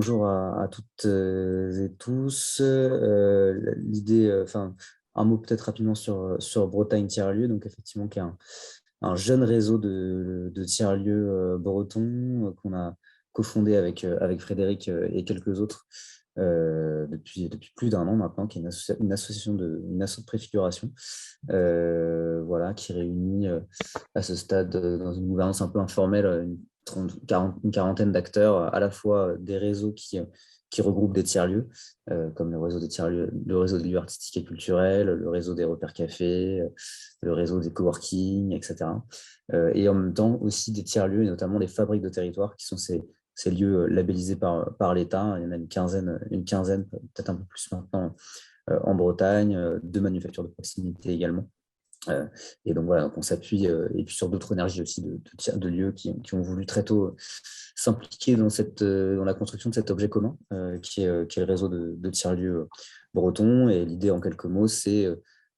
bonjour à toutes et tous. L'idée, un mot peut-être rapidement sur Bretagne Tiers-Lieux, donc effectivement, qui est un jeune réseau de tiers-lieux bretons qu'on a cofondé avec Frédéric et quelques autres depuis plus d'un an maintenant, qui est une association une asso de préfiguration, voilà, qui réunit à ce stade, dans une gouvernance un peu informelle, une quarantaine d'acteurs, à la fois des réseaux qui regroupent des tiers-lieux, comme le réseau des tiers-lieux, le réseau des lieux artistiques et culturels, le réseau des repères cafés, le réseau des coworking, etc. Et en même temps aussi des tiers-lieux, et notamment les fabriques de territoire, qui sont ces lieux labellisés par l'État. Il y en a une quinzaine, peut-être un peu plus maintenant, en Bretagne, de manufactures de proximité également. Et donc voilà, donc on s'appuie, et puis sur d'autres énergies aussi de lieux qui ont voulu très tôt s'impliquer dans la construction de cet objet commun, qui est le réseau de tiers-lieux bretons. Et l'idée, en quelques mots, c'est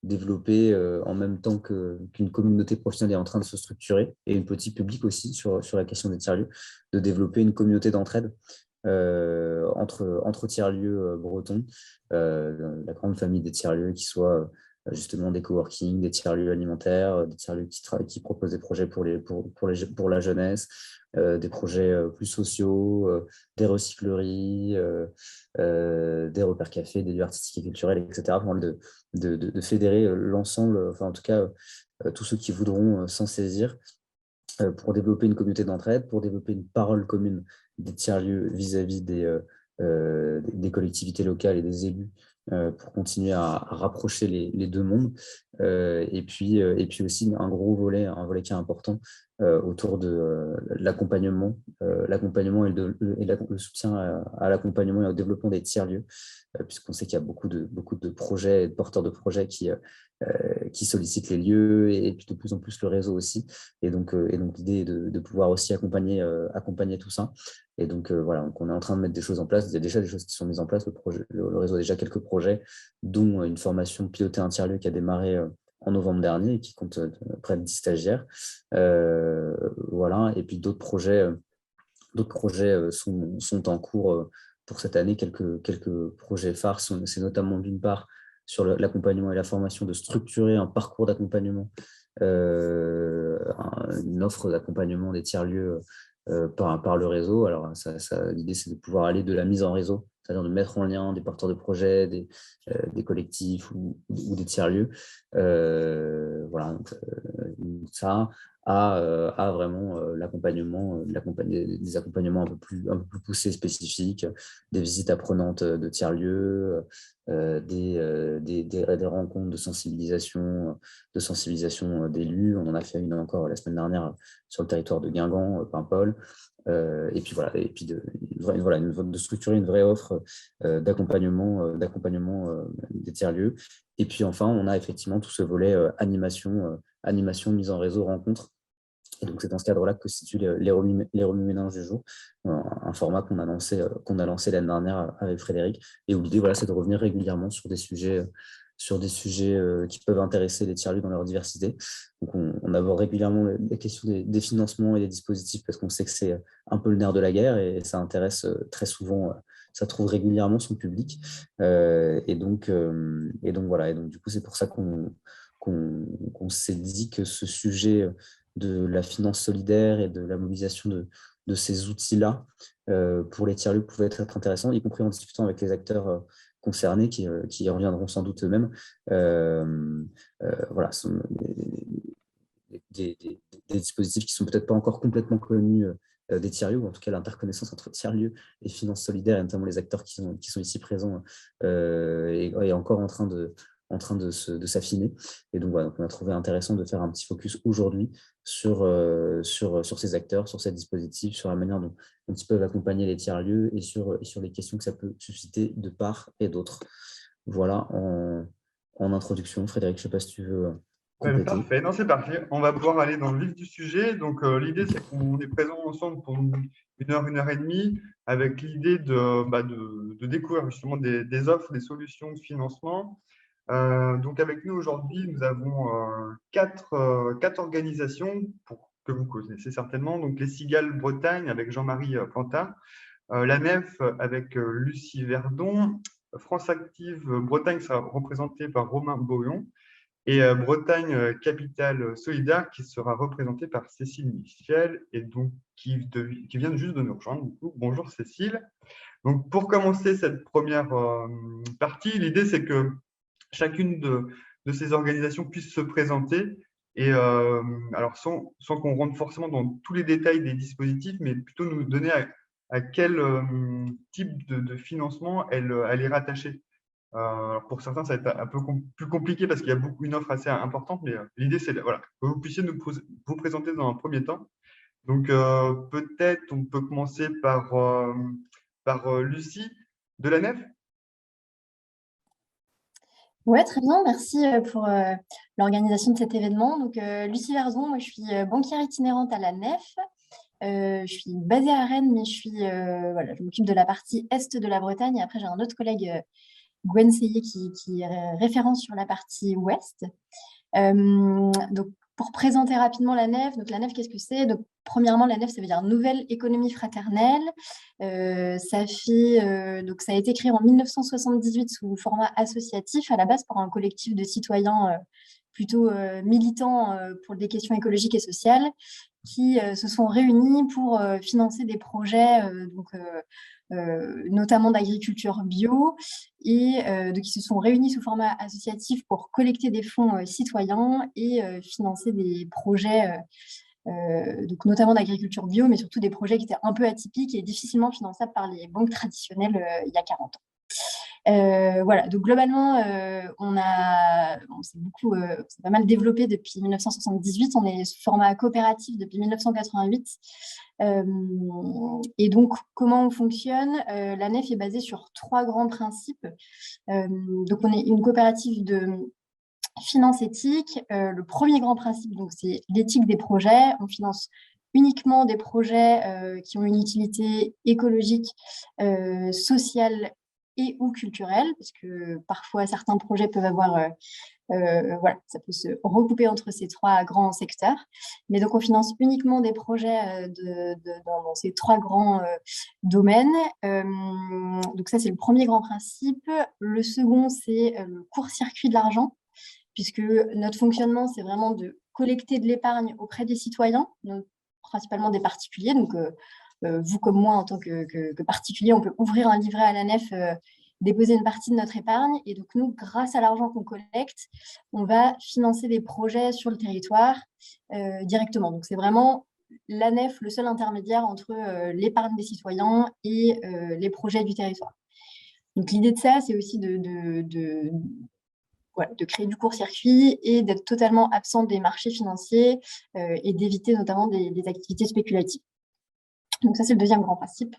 développer, en même temps qu'une communauté professionnelle est en train de se structurer, et une petite public aussi sur la question des tiers-lieux, de développer une communauté d'entraide entre tiers-lieux bretons, la grande famille des tiers-lieux qui soit justement des coworking, des tiers-lieux alimentaires, des tiers-lieux qui proposent des projets pour la jeunesse, des projets plus sociaux, des recycleries, des repères cafés, des lieux artistiques et culturels, etc. Pour de fédérer l'ensemble, enfin en tout cas tous ceux qui voudront s'en saisir, pour développer une communauté d'entraide, pour développer une parole commune des tiers-lieux vis-à-vis des collectivités locales et des élus, pour continuer à rapprocher les deux mondes. Et puis aussi un volet qui est important, autour de l'accompagnement le soutien à l'accompagnement et au développement des tiers-lieux, puisqu'on sait qu'il y a beaucoup de projets et de porteurs de projets qui sollicitent les lieux, et puis de plus en plus le réseau aussi. Et donc l'idée est de pouvoir aussi accompagner tout ça. Et donc voilà, donc on est en train de mettre des choses en place. Il y a déjà des choses qui sont mises en place. Le réseau a déjà quelques projets, dont une formation piloter un tiers-lieu qui a démarré en novembre dernier et qui compte près de 10 stagiaires. Voilà. Et puis d'autres projets sont en cours pour cette année. Quelques projets phares, c'est notamment d'une part sur l'accompagnement et la formation, de structurer un parcours d'accompagnement, une offre d'accompagnement des tiers-lieux par le réseau. Alors, l'idée, c'est de pouvoir aller de la mise en réseau, c'est-à-dire de mettre en lien des porteurs de projets, des collectifs ou des tiers-lieux. Voilà, donc, ça, à vraiment des accompagnements un peu plus poussés, spécifiques, des visites apprenantes de tiers-lieux, des rencontres de sensibilisation d'élus. On en a fait une encore la semaine dernière sur le territoire de Guingamp, Paimpol. Et puis voilà, et puis de structurer une vraie offre d'accompagnement des tiers-lieux. Et puis enfin, on a effectivement tout ce volet animation, mise en réseau, rencontre. Et donc, c'est dans ce cadre-là que constitue les remue-méninges du jour, un format qu'on a lancé l'année dernière avec Frédéric, et où l'idée, voilà, c'est de revenir régulièrement sur des sujets qui peuvent intéresser les tiers-lieux dans leur diversité. Donc, on aborde régulièrement les questions des financements et des dispositifs, parce qu'on sait que c'est un peu le nerf de la guerre, et ça intéresse très souvent, ça trouve régulièrement son public. Et donc voilà, et donc du coup, c'est pour ça qu'on s'est dit que ce sujet de la finance solidaire et de la mobilisation de ces outils-là pour les tiers-lieux pouvait être intéressant, y compris en discutant avec les acteurs concernés, qui y reviendront sans doute eux-mêmes. Voilà, ce sont des dispositifs qui sont peut-être pas encore complètement connus des tiers-lieux, ou en tout cas l'interconnaissance entre tiers-lieux et finances solidaires, et notamment les acteurs qui sont ici présents, est encore en train de s'affiner. Et donc, voilà, donc on a trouvé intéressant de faire un petit focus aujourd'hui sur ces acteurs, sur ces dispositifs, sur la manière dont ils peuvent accompagner les tiers-lieux, et sur les questions que ça peut susciter de part et d'autre. Voilà en introduction. Frédéric, je ne sais pas si tu veux compléter. Parfait, non, c'est parfait. On va pouvoir aller dans le vif du sujet. Donc, l'idée, c'est qu'on est présent ensemble pour une heure et demie, avec l'idée de découvrir justement des offres, des solutions de financement. Donc, avec nous aujourd'hui, nous avons quatre organisations que vous connaissez certainement. Donc, les Cigales Bretagne avec Jean-Marie Plantin, la nef avec Lucie Verdon, France Active Bretagne sera représentée par Romain Boyon, et Bretagne Capitale Solidaire qui sera représentée par Cécile Michel, et donc qui vient juste de nous rejoindre. Du coup, bonjour Cécile. Donc, pour commencer cette première partie, l'idée c'est que chacune de ces organisations puisse se présenter, et alors sans qu'on rentre forcément dans tous les détails des dispositifs, mais plutôt nous donner à quel type de financement elle est rattachée. Alors pour certains, ça va être un peu plus compliqué parce qu'il y a une offre assez importante, mais l'idée, c'est voilà, que vous puissiez vous présenter dans un premier temps. Donc, peut-être on peut commencer par Lucie de la Nef. Ouais, très bien, merci pour l'organisation de cet événement. Donc, Lucie Verzon, moi je suis banquière itinérante à la Nef. Je suis basée à Rennes, mais voilà, je m'occupe de la partie est de la Bretagne. Et après, j'ai un autre collègue, Gwen Seyé, qui est référent sur la partie ouest. Donc, pour présenter rapidement la Nef, donc la Nef, qu'est-ce que c'est? Donc, premièrement, la Nef, ça veut dire Nouvelle Économie Fraternelle. Ça a été créé en 1978 sous format associatif, à la base par un collectif de citoyens plutôt militants pour des questions écologiques et sociales, qui se sont réunis pour financer des projets notamment d'agriculture bio, et donc ils se sont réunis sous format associatif pour collecter des fonds citoyens et financer des projets donc notamment d'agriculture bio, mais surtout des projets qui étaient un peu atypiques et difficilement finançables par les banques traditionnelles il y a 40 ans. Voilà, donc globalement, c'est pas mal développé depuis 1978. On est sous format coopératif depuis 1988. Et donc, comment on fonctionne? La Nef est basée sur 3 grands principes. Donc, on est une coopérative de finance éthique. Le premier grand principe, donc, c'est l'éthique des projets. On finance uniquement des projets qui ont une utilité écologique, sociale et ou culturelle, parce que parfois certains projets peuvent avoir, voilà, ça peut se recouper entre ces 3 grands secteurs. Mais donc on finance uniquement des projets dans ces 3 grands domaines. Donc ça, c'est le premier grand principe. Le second, c'est le court-circuit de l'argent, puisque notre fonctionnement, c'est vraiment de collecter de l'épargne auprès des citoyens, donc principalement des particuliers. Donc, vous comme moi, en tant que particulier, on peut ouvrir un livret à la Nef, déposer une partie de notre épargne. Et donc, nous, grâce à l'argent qu'on collecte, on va financer des projets sur le territoire directement. Donc, c'est vraiment la Nef, le seul intermédiaire entre l'épargne des citoyens et les projets du territoire. Donc, l'idée de ça, c'est aussi de créer du court-circuit et d'être totalement absent des marchés financiers et d'éviter notamment des activités spéculatives. Donc ça, c'est le deuxième grand principe.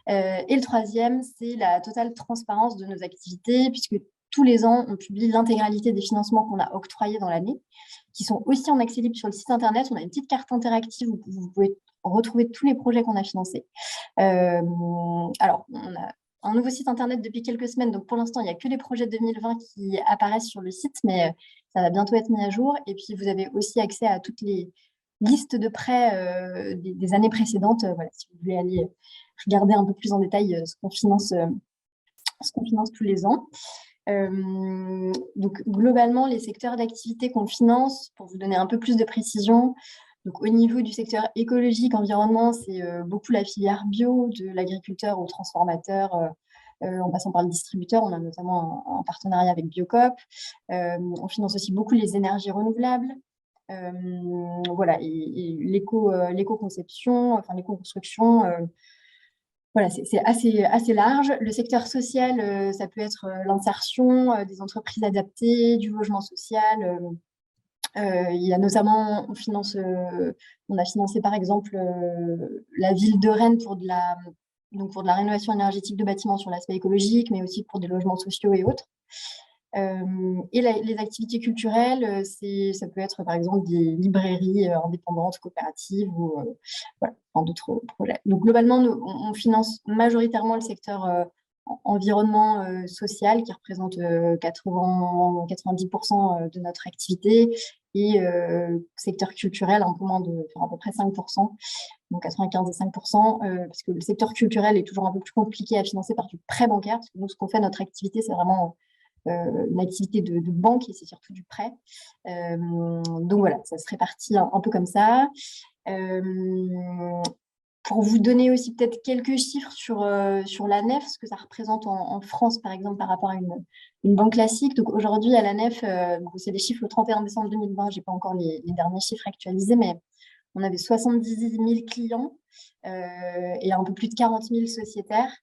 Et le troisième, c'est la totale transparence de nos activités, puisque tous les ans, on publie l'intégralité des financements qu'on a octroyés dans l'année, qui sont aussi en accès libre sur le site internet. On a une petite carte interactive où vous pouvez retrouver tous les projets qu'on a financés. Alors, on a un nouveau site internet depuis quelques semaines, donc pour l'instant, il n'y a que les projets 2020 qui apparaissent sur le site, mais ça va bientôt être mis à jour. Et puis, vous avez aussi accès à toutes les listes de prêts des années précédentes. Voilà, si vous voulez aller regarder un peu plus en détail ce qu'on finance tous les ans. Donc, globalement, les secteurs d'activité qu'on finance, pour vous donner un peu plus de précision, donc, au niveau du secteur écologique, environnement, c'est beaucoup la filière bio, de l'agriculteur au transformateur, en passant par le distributeur. On a notamment un partenariat avec Biocop. On finance aussi beaucoup les énergies renouvelables. Voilà, et l'éco-conception, enfin l'éco-construction. Voilà, c'est assez large. Le secteur social, ça peut être l'insertion, des entreprises adaptées, du logement social. Il y a notamment, on a financé par exemple la ville de Rennes pour de la rénovation énergétique de bâtiments sur l'aspect écologique, mais aussi pour des logements sociaux et autres. Et les activités culturelles, ça peut être par exemple des librairies indépendantes, coopératives ou voilà, d'autres projets. Donc globalement, on finance majoritairement le secteur environnement social qui représente 90% de notre activité, et secteur culturel, un peu moins à peu près 5%, donc 95 et 5%, parce que le secteur culturel est toujours un peu plus compliqué à financer par du prêt bancaire, parce que nous, ce qu'on fait, notre activité, c'est vraiment une activité de banque et c'est surtout du prêt. Donc voilà, ça se répartit un peu comme ça. Pour vous donner aussi peut-être quelques chiffres sur la nef, ce que ça représente en France, par exemple, par rapport à une banque classique. Donc aujourd'hui, à la nef, c'est des chiffres le 31 décembre 2020, je n'ai pas encore les derniers chiffres actualisés, mais on avait 70 000 clients et un peu plus de 40 000 sociétaires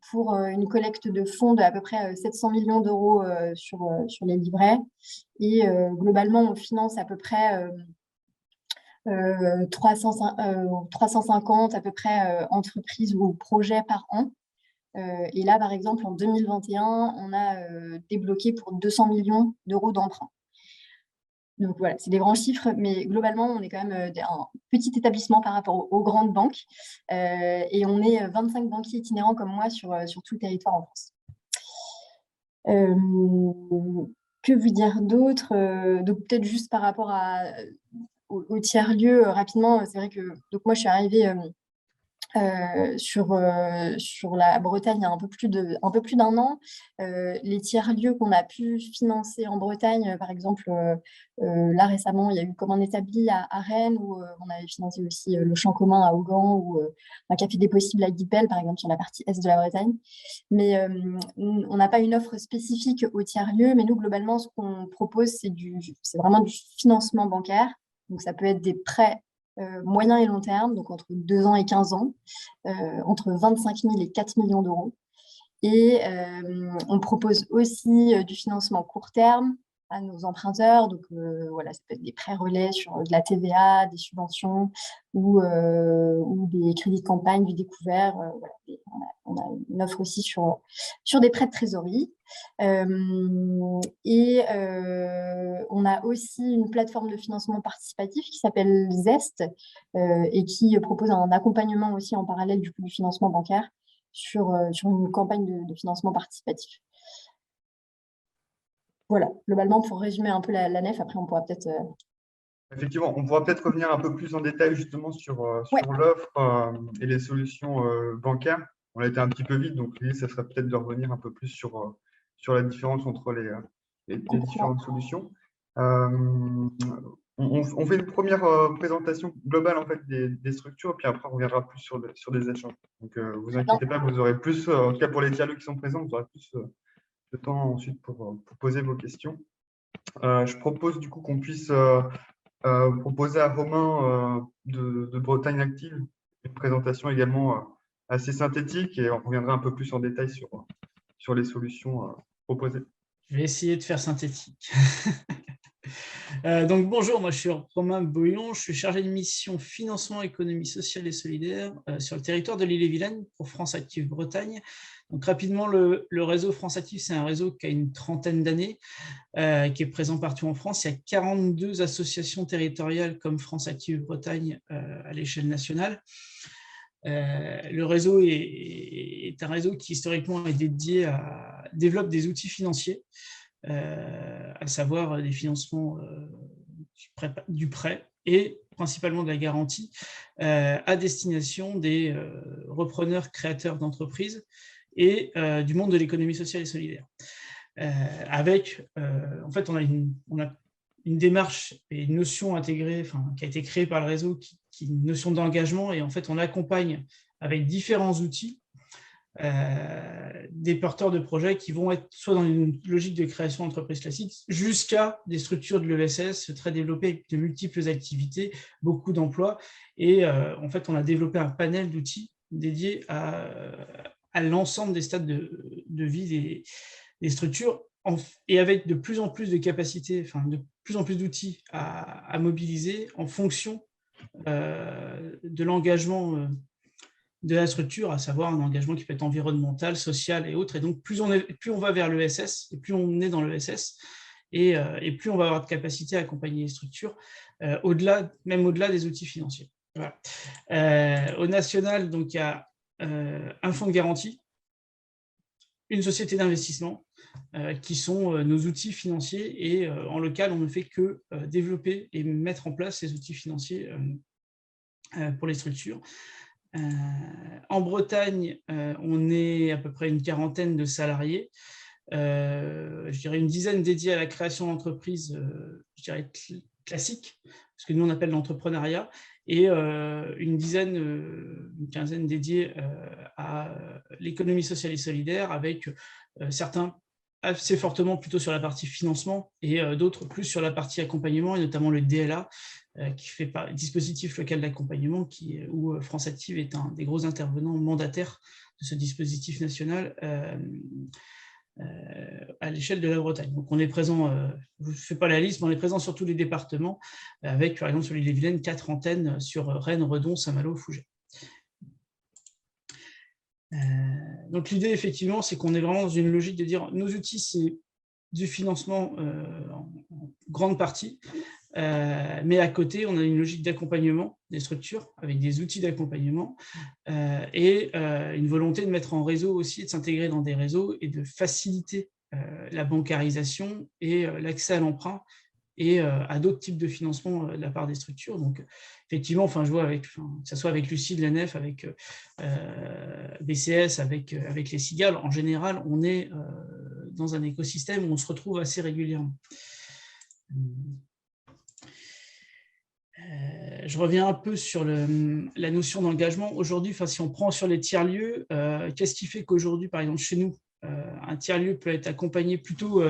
pour une collecte de fonds de à peu près 700 millions d'euros sur les livrets. Et globalement, on finance à peu près 350 à peu près entreprises ou projets par an. Et là, par exemple, en 2021, on a débloqué pour 200 millions d'euros d'emprunt. Donc voilà, c'est des grands chiffres, mais globalement, on est quand même un petit établissement par rapport aux grandes banques. Et on est 25 banquiers itinérants comme moi sur tout le territoire en France. Que vous dire d'autre? Donc peut-être juste par rapport au tiers-lieu, rapidement, c'est vrai que donc moi, je suis arrivée sur la Bretagne il y a un peu plus d'un an. Les tiers-lieux qu'on a pu financer en Bretagne, par exemple, là récemment, il y a eu Comme un établi à Rennes, où on avait financé aussi le Champ commun à Augan, ou un Café des possibles à Guipel, par exemple, sur la partie est de la Bretagne. Mais on n'a pas une offre spécifique aux tiers-lieux, mais nous, globalement, ce qu'on propose, c'est vraiment du financement bancaire. Donc, ça peut être des prêts moyen et long terme, donc entre 2 ans et 15 ans, entre 25 000 et 4 millions d'euros. Et on propose aussi du financement court terme à nos emprunteurs. Donc voilà, ça peut être des prêts relais sur de la TVA, des subventions ou des crédits de campagne, du découvert. Voilà, on a une offre aussi sur des prêts de trésorerie. Et on a aussi une plateforme de financement participatif qui s'appelle Zest et qui propose un accompagnement aussi en parallèle du financement bancaire sur une campagne de financement participatif. Voilà, globalement, pour résumer un peu la nef, après on pourra peut-être… Effectivement, on pourra peut-être revenir un peu plus en détail justement sur l'offre et les solutions bancaires. On a été un petit peu vite, donc l'idée, ça serait peut-être de revenir un peu plus sur la différence entre les différentes solutions. On fait une première présentation globale en fait des structures, puis après on reviendra plus sur des échanges. Donc vous inquiétez pas, vous aurez plus, en tout cas pour les tiers-lieux qui sont présents, vous aurez plus de temps ensuite pour poser vos questions. Je propose du coup qu'on puisse proposer à Romain de Bretagne Active une présentation également assez synthétique et on reviendra un peu plus en détail sur les solutions proposées. Je vais essayer de faire synthétique. Donc bonjour, moi je suis Romain Boyon, je suis chargé de mission financement, économie sociale et solidaire sur le territoire de l'Ille-et-Vilaine pour France Active Bretagne. Donc rapidement, le réseau France Active, c'est un réseau qui a une trentaine d'années, qui est présent partout en France. Il y a 42 associations territoriales comme France Active Bretagne à l'échelle nationale. Le réseau est un réseau qui historiquement est dédié développe des outils financiers, à savoir des financements du prêt et principalement de la garantie à destination des repreneurs créateurs d'entreprises et du monde de l'économie sociale et solidaire. En fait, on a une démarche et une notion intégrée, qui a été créée par le réseau, qui est une notion d'engagement, et en fait, on accompagne avec différents outils des porteurs de projets qui vont être soit dans une logique de création d'entreprise classique jusqu'à des structures de l'ESS très développées avec de multiples activités, beaucoup d'emplois. Et en fait, on a développé un panel d'outils dédiés à l'ensemble des stades de vie des structures et avec de plus en plus de capacités, de plus en plus d'outils à mobiliser en fonction de l'engagement de la structure, à savoir un engagement qui peut être environnemental, social et autres. Et donc, plus on va vers l'ESS, et plus on est dans l'ESS, et plus on va avoir de capacité à accompagner les structures, même au-delà des outils financiers. Voilà. Au national, donc, il y a un fonds de garantie, une société d'investissement qui sont nos outils financiers et en local, on ne fait que développer et mettre en place ces outils financiers pour les structures. En Bretagne, on est à peu près une quarantaine de salariés, je dirais une dizaine dédiés à la création d'entreprises, je dirais classiques, ce que nous on appelle l'entrepreneuriat, et une quinzaine dédiés à l'économie sociale et solidaire, avec certains assez fortement plutôt sur la partie financement et d'autres plus sur la partie accompagnement, et notamment le DLA, qui fait dispositif local d'accompagnement, où France Active est un des gros intervenants mandataires de ce dispositif national à l'échelle de la Bretagne. Donc on est présent, je ne fais pas la liste, mais on est présent sur tous les départements, avec par exemple sur l'île-et-Vilaine 4 antennes sur Rennes, Redon, Saint-Malo, Fougères. Donc l'idée effectivement, c'est qu'on est vraiment dans une logique de dire nos outils, c'est du financement en grande partie, mais à côté, on a une logique d'accompagnement des structures avec des outils d'accompagnement et une volonté de mettre en réseau aussi, de s'intégrer dans des réseaux et de faciliter la bancarisation et l'accès à l'emprunt et à d'autres types de financement de la part des structures. Donc, effectivement, je vois que ce soit avec Lucie de la Nef, avec BCS, avec les cigales, en général, on est dans un écosystème où on se retrouve assez régulièrement. Je reviens un peu sur la notion d'engagement. Aujourd'hui, si on prend sur les tiers-lieux, qu'est-ce qui fait qu'aujourd'hui, par exemple, chez nous, un tiers-lieu peut être accompagné plutôt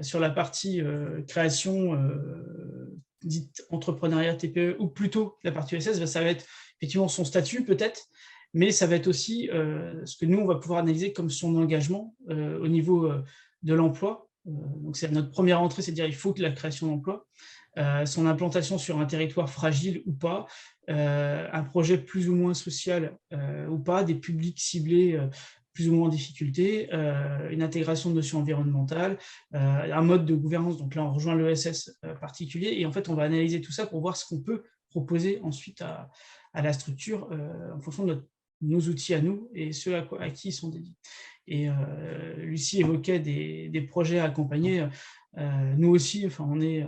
sur la partie création, dite entrepreneuriat TPE, ou plutôt la partie ESS, ça va être effectivement son statut peut-être, mais ça va être aussi ce que nous, on va pouvoir analyser comme son engagement au niveau de l'emploi. Donc, c'est notre première entrée, c'est de dire il faut que la création d'emploi, son implantation sur un territoire fragile ou pas, un projet plus ou moins social ou pas, des publics ciblés plus ou moins en difficulté, une intégration de notions environnementales, un mode de gouvernance. Donc là, on rejoint l'ESS particulier, et en fait, on va analyser tout ça pour voir ce qu'on peut proposer ensuite à la structure en fonction de nos outils à nous et ceux à qui ils sont dédiés. Et Lucie évoquait des projets à accompagner. Nous aussi, on est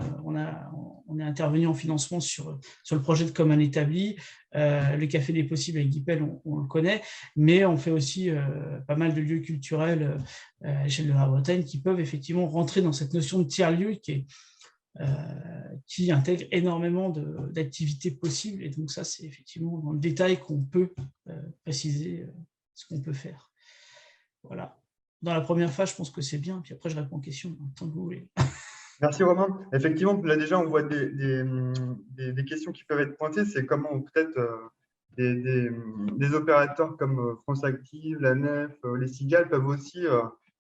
intervenu en financement sur le projet de Comme un établi. Le Café des Possibles avec Guipel, on le connaît, mais on fait aussi pas mal de lieux culturels à l'échelle de la Bretagne qui peuvent effectivement rentrer dans cette notion de tiers-lieu qui intègre énormément d'activités possibles. Et donc ça, c'est effectivement dans le détail qu'on peut préciser ce qu'on peut faire. Voilà. Dans la première phase, je pense que c'est bien. Puis après, je réponds aux questions tant que vous voulez. Merci Romain. Effectivement, là déjà, on voit des questions qui peuvent être pointées. C'est comment peut-être des opérateurs comme France Active, la Nef, les cigales peuvent aussi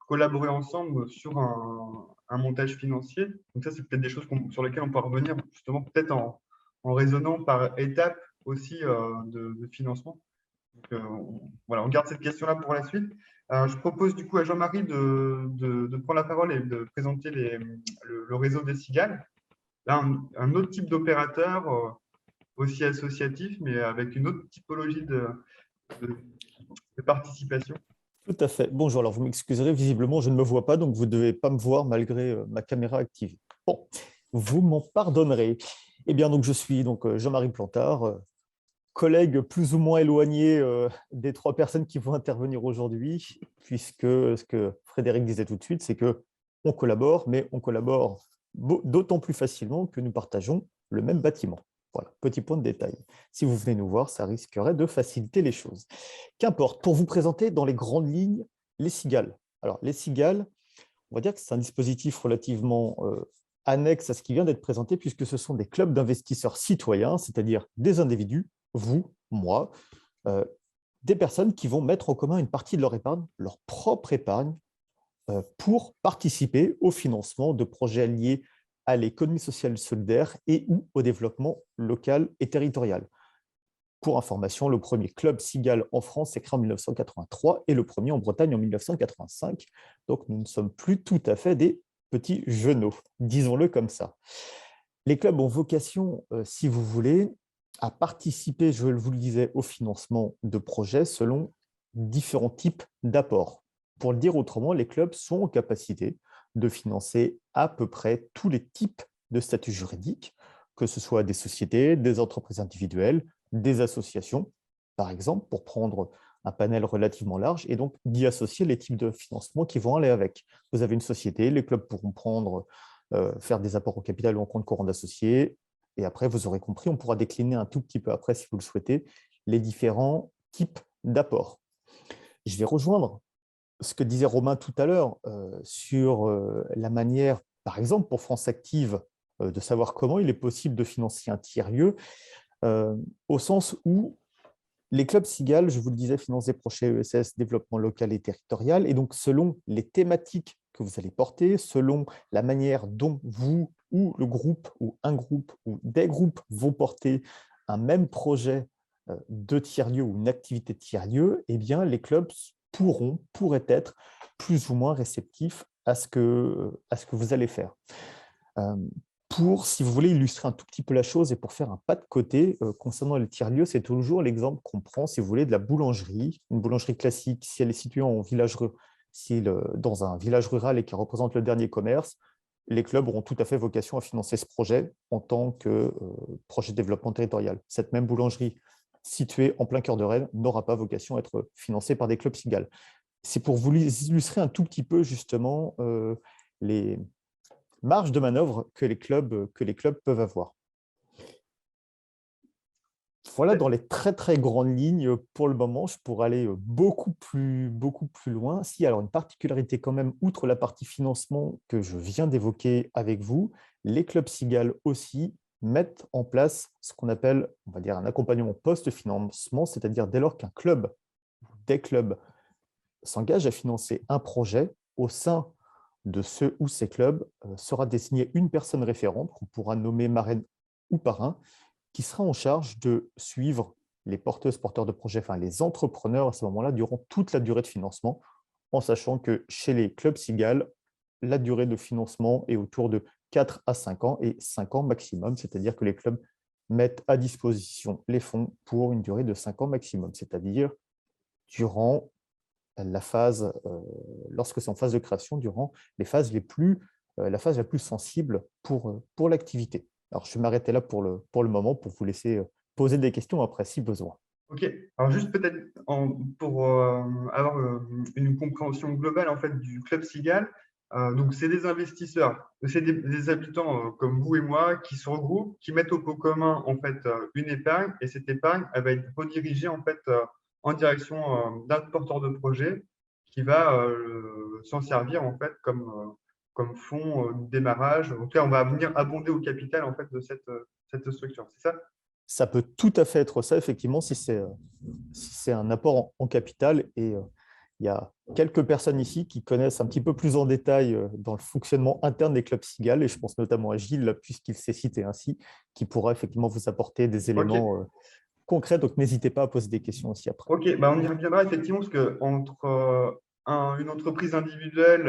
collaborer ensemble sur un montage financier. Donc ça, c'est peut-être des choses sur lesquelles on peut revenir justement peut-être en raisonnant par étapes aussi de financement. Donc, voilà, on garde cette question-là pour la suite. Je propose du coup à Jean-Marie de prendre la parole et de présenter le réseau des cigales. Là, un autre type d'opérateur, aussi associatif, mais avec une autre typologie de participation. Tout à fait. Bonjour, alors vous m'excuserez, visiblement je ne me vois pas, donc vous ne devez pas me voir malgré ma caméra activée. Bon, vous m'en pardonnerez. Eh bien, donc je suis Jean-Marie Plantard, collègue plus ou moins éloigné des trois personnes qui vont intervenir aujourd'hui, puisque ce que Frédéric disait tout de suite, c'est qu'on collabore, mais on collabore d'autant plus facilement que nous partageons le même bâtiment. Voilà, petit point de détail. Si vous venez nous voir, ça risquerait de faciliter les choses. Qu'importe, pour vous présenter dans les grandes lignes les cigales. Alors, les cigales, on va dire que c'est un dispositif relativement annexe à ce qui vient d'être présenté, puisque ce sont des clubs d'investisseurs citoyens, c'est-à-dire des individus, vous, moi, des personnes qui vont mettre en commun une partie de leur épargne, leur propre épargne, pour participer au financement de projets liés à l'économie sociale solidaire et ou au développement local et territorial. Pour information, le premier club cigale en France s'est créé en 1983 et le premier en Bretagne en 1985. Donc, nous ne sommes plus tout à fait des petits genoux, disons-le comme ça. Les clubs ont vocation, si vous voulez, à participer, je vous le disais, au financement de projets selon différents types d'apports. Pour le dire autrement, les clubs sont en capacité de financer à peu près tous les types de statuts juridiques, que ce soit des sociétés, des entreprises individuelles, des associations, par exemple, pour prendre un panel relativement large, et donc d'y associer les types de financement qui vont aller avec. Vous avez une société, les clubs pourront faire des apports au capital ou en compte courant d'associés, et après, vous aurez compris, on pourra décliner un tout petit peu après, si vous le souhaitez, les différents types d'apports. Je vais rejoindre ce que disait Romain tout à l'heure sur la manière, par exemple, pour France Active, de savoir comment il est possible de financer un tiers-lieu, au sens où les clubs Cigale, je vous le disais, financent des projets ESS, développement local et territorial, et donc selon les thématiques que vous allez porter, selon la manière dont vous ou le groupe ou un groupe ou des groupes vont porter un même projet de tiers-lieu ou une activité de tiers-lieu, eh bien, les clubs pourraient être plus ou moins réceptifs à ce que vous allez faire. Pour, si vous voulez, illustrer un tout petit peu la chose et pour faire un pas de côté, concernant les tiers-lieux, c'est toujours l'exemple qu'on prend, si vous voulez, de la boulangerie. Une boulangerie classique, si elle est située dans un village rural et qui représente le dernier commerce, les clubs auront tout à fait vocation à financer ce projet en tant que projet de développement territorial. Cette même boulangerie située en plein cœur de Rennes n'aura pas vocation à être financée par des clubs Cigale. C'est pour vous illustrer un tout petit peu justement les marge de manœuvre que les clubs peuvent avoir. Voilà, dans les très très grandes lignes, pour le moment, je pourrais aller beaucoup plus loin. Si, alors une particularité quand même, outre la partie financement que je viens d'évoquer avec vous, les clubs Cigale aussi mettent en place ce qu'on appelle, on va dire, un accompagnement post-financement, c'est-à-dire dès lors qu'un club, des clubs s'engagent à financer un projet, au sein de ce ou ces clubs sera désignée une personne référente qu'on pourra nommer marraine ou parrain, qui sera en charge de suivre les porteuses, porteurs de projets, enfin les entrepreneurs à ce moment-là, durant toute la durée de financement, en sachant que chez les clubs Cigale, la durée de financement est autour de 4 à 5 ans et 5 ans maximum, c'est-à-dire que les clubs mettent à disposition les fonds pour une durée de 5 ans maximum, c'est-à-dire durant la phase, lorsque c'est en phase de création, durant la phase la plus sensible pour l'activité. Alors, je vais m'arrêter là pour le moment pour vous laisser poser des questions après si besoin. Ok, alors juste peut-être pour avoir une compréhension globale en fait du club Cigale, donc c'est des investisseurs, c'est des habitants comme vous et moi qui se regroupent, qui mettent au pot commun en fait une épargne et cette épargne elle va être redirigée en fait en direction d'un porteur de projet qui va s'en servir en fait comme fonds de démarrage. En tout cas, on va venir abonder au capital en fait de cette structure, c'est ça? Ça peut tout à fait être ça, effectivement, si c'est un apport en capital. Et il y a quelques personnes ici qui connaissent un petit peu plus en détail dans le fonctionnement interne des clubs Cigale, et je pense notamment à Gilles, puisqu'il s'est cité ainsi, qui pourra effectivement vous apporter des éléments concrets. Donc, n'hésitez pas à poser des questions aussi après. Ok, bah on y reviendra effectivement parce que entre une entreprise individuelle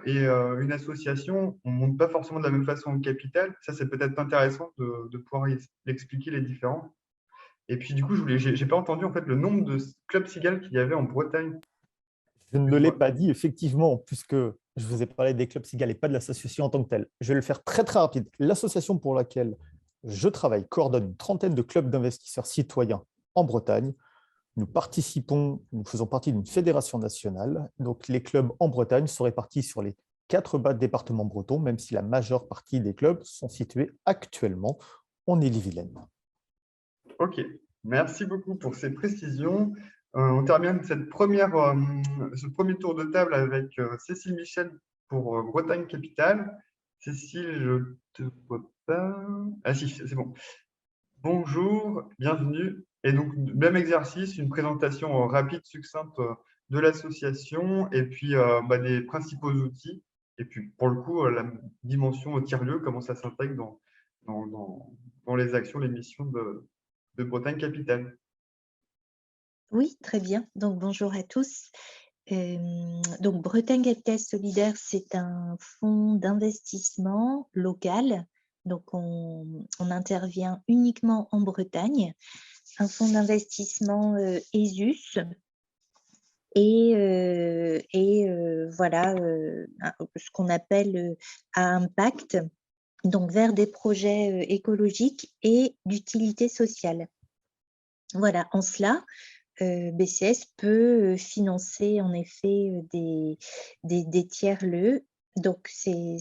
et une association, on ne monte pas forcément de la même façon le capital. Ça, c'est peut-être intéressant de pouvoir expliquer les différences. Et puis du coup, j'ai pas entendu en fait le nombre de clubs Cigale qu'il y avait en Bretagne. Je ne l'ai pas dit, effectivement, puisque je vous ai parlé des clubs Cigale et pas de l'association en tant que telle. Je vais le faire très, très rapide. L'association pour laquelle je travaille coordonne une trentaine de clubs d'investisseurs citoyens en Bretagne. Nous faisons partie d'une fédération nationale. Donc, les clubs en Bretagne sont répartis sur les 4 départements bretons, même si la majeure partie des clubs sont situés actuellement en Ille-et-Vilaine. Ok, merci beaucoup pour ces précisions. On termine ce premier tour de table avec Cécile Michel pour Bretagne Capitale. Cécile, je ne te vois pas. Ah si, c'est bon. Bonjour, bienvenue. Et donc, même exercice, une présentation rapide, succincte de l'association et puis des principaux outils. Et puis, pour le coup, la dimension tiers-lieu, comment ça s'intègre dans les actions, les missions de Bretagne Capitale. Oui, très bien. Donc, bonjour à tous. Donc, Bretagne Capital Solidaire, c'est un fonds d'investissement local. Donc, on intervient uniquement en Bretagne. Un fonds d'investissement ESUS. voilà ce qu'on appelle à impact, donc vers des projets écologiques et d'utilité sociale. Voilà, en cela, BCS peut financer en effet des tiers-lieux. Donc, c'est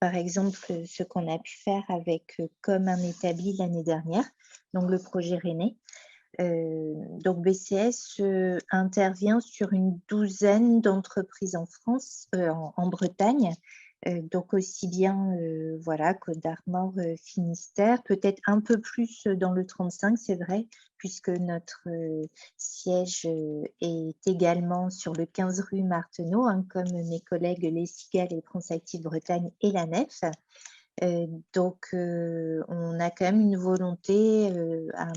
par exemple ce qu'on a pu faire avec Comme un établi l'année dernière, donc le projet Rennais. Donc, BCS intervient sur une douzaine d'entreprises en France, en Bretagne, donc aussi bien voilà, Côte d'Armor, Finistère, peut-être un peu plus dans le 35, c'est vrai, puisque notre siège est également sur le 15 rue Martheneau, hein, comme mes collègues Les Cigales et France Active Bretagne et la Nef. Donc, on a quand même une volonté à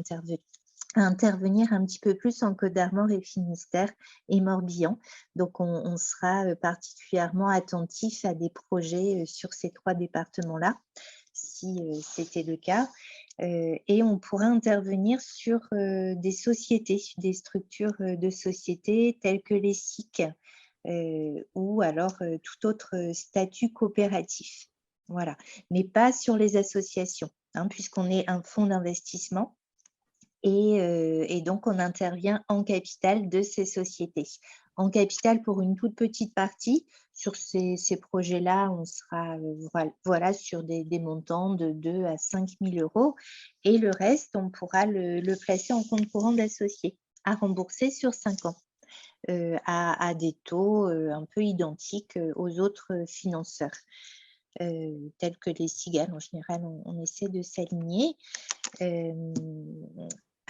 intervenir un petit peu plus en Côte d'Armor et Finistère et Morbihan. Donc, on sera particulièrement attentif à des projets sur ces 3 départements-là, si c'était le cas. Et on pourra intervenir sur des sociétés, des structures de sociétés telles que les SIC ou alors tout autre statut coopératif. Voilà, mais pas sur les associations, hein, puisqu'on est un fonds d'investissement. Et donc, on intervient en capital de ces sociétés. En capital pour une toute petite partie. Sur ces projets-là, on sera voilà, sur des montants de 2 à 5 000 €. Et le reste, on pourra le placer en compte courant d'associés à rembourser sur 5 ans, à des taux un peu identiques aux autres financeurs. Tels que les cigales, en général, on essaie de s'aligner.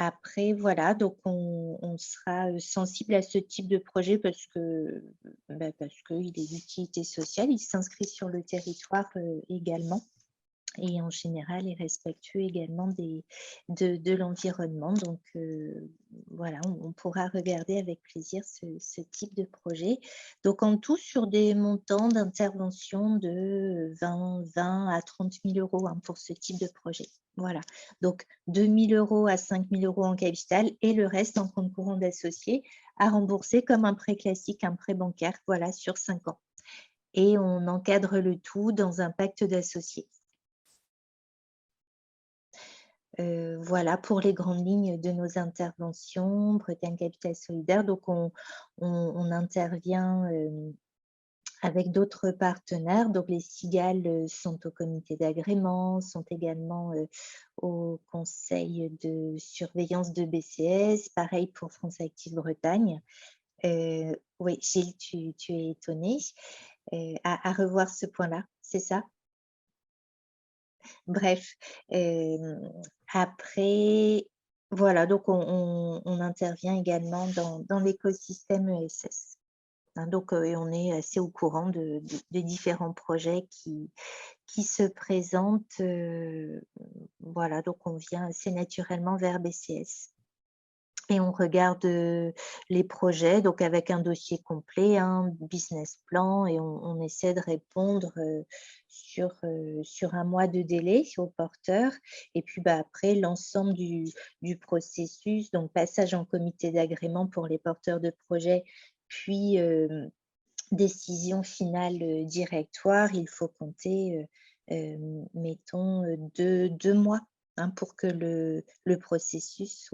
Après, voilà, donc on sera sensible à ce type de projet parce qu'il est d'utilité sociale, il s'inscrit sur le territoire également. Et en général, est respectueux également de l'environnement. Donc, voilà, on pourra regarder avec plaisir ce type de projet. Donc, en tout, sur des montants d'intervention de 20 à 30 000 € hein, pour ce type de projet. Voilà, donc 2 000 € à 5 000 € en capital et le reste en compte courant d'associés à rembourser comme un prêt classique, un prêt bancaire, voilà, sur 5 ans. Et on encadre le tout dans un pacte d'associés. Voilà pour les grandes lignes de nos interventions, Bretagne Capital Solidaire. Donc, on intervient avec d'autres partenaires. Donc, les cigales sont au comité d'agrément, sont également au conseil de surveillance de BCS. Pareil pour France Active Bretagne. Oui, Gilles, tu es étonné à revoir ce point-là, c'est ça? Bref, après, voilà, donc on intervient également dans l'écosystème ESS. Hein, donc, et on est assez au courant de différents projets qui se présentent. Voilà, donc on vient assez naturellement vers BCS. Et on regarde les projets, donc avec un dossier complet, un business plan, et on essaie de répondre sur un mois de délai aux porteurs. Et puis après, l'ensemble du processus, donc passage en comité d'agrément pour les porteurs de projets, puis décision finale directoire, il faut compter, mettons, 2 mois hein, pour que le processus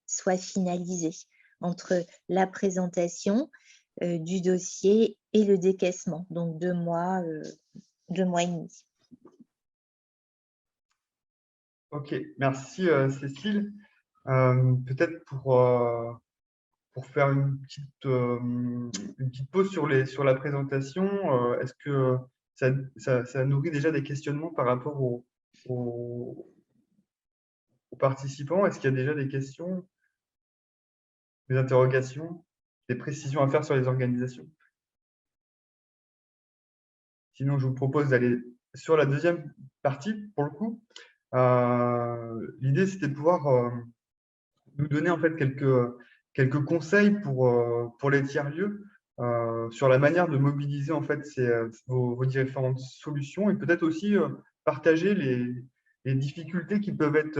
soit finalisé entre la présentation du dossier et le décaissement. Donc 2 mois, 2 mois et demi. Ok, merci Cécile. Peut-être pour faire une petite pause sur la présentation, est-ce que ça nourrit déjà des questionnements par rapport aux participants? Est-ce qu'il y a déjà des questions, des interrogations, des précisions à faire sur les organisations? Sinon, je vous propose d'aller sur la deuxième partie, pour le coup. L'idée, c'était de pouvoir nous donner en fait quelques conseils pour les tiers-lieux sur la manière de mobiliser en fait vos différentes solutions et peut-être aussi partager les difficultés qui peuvent être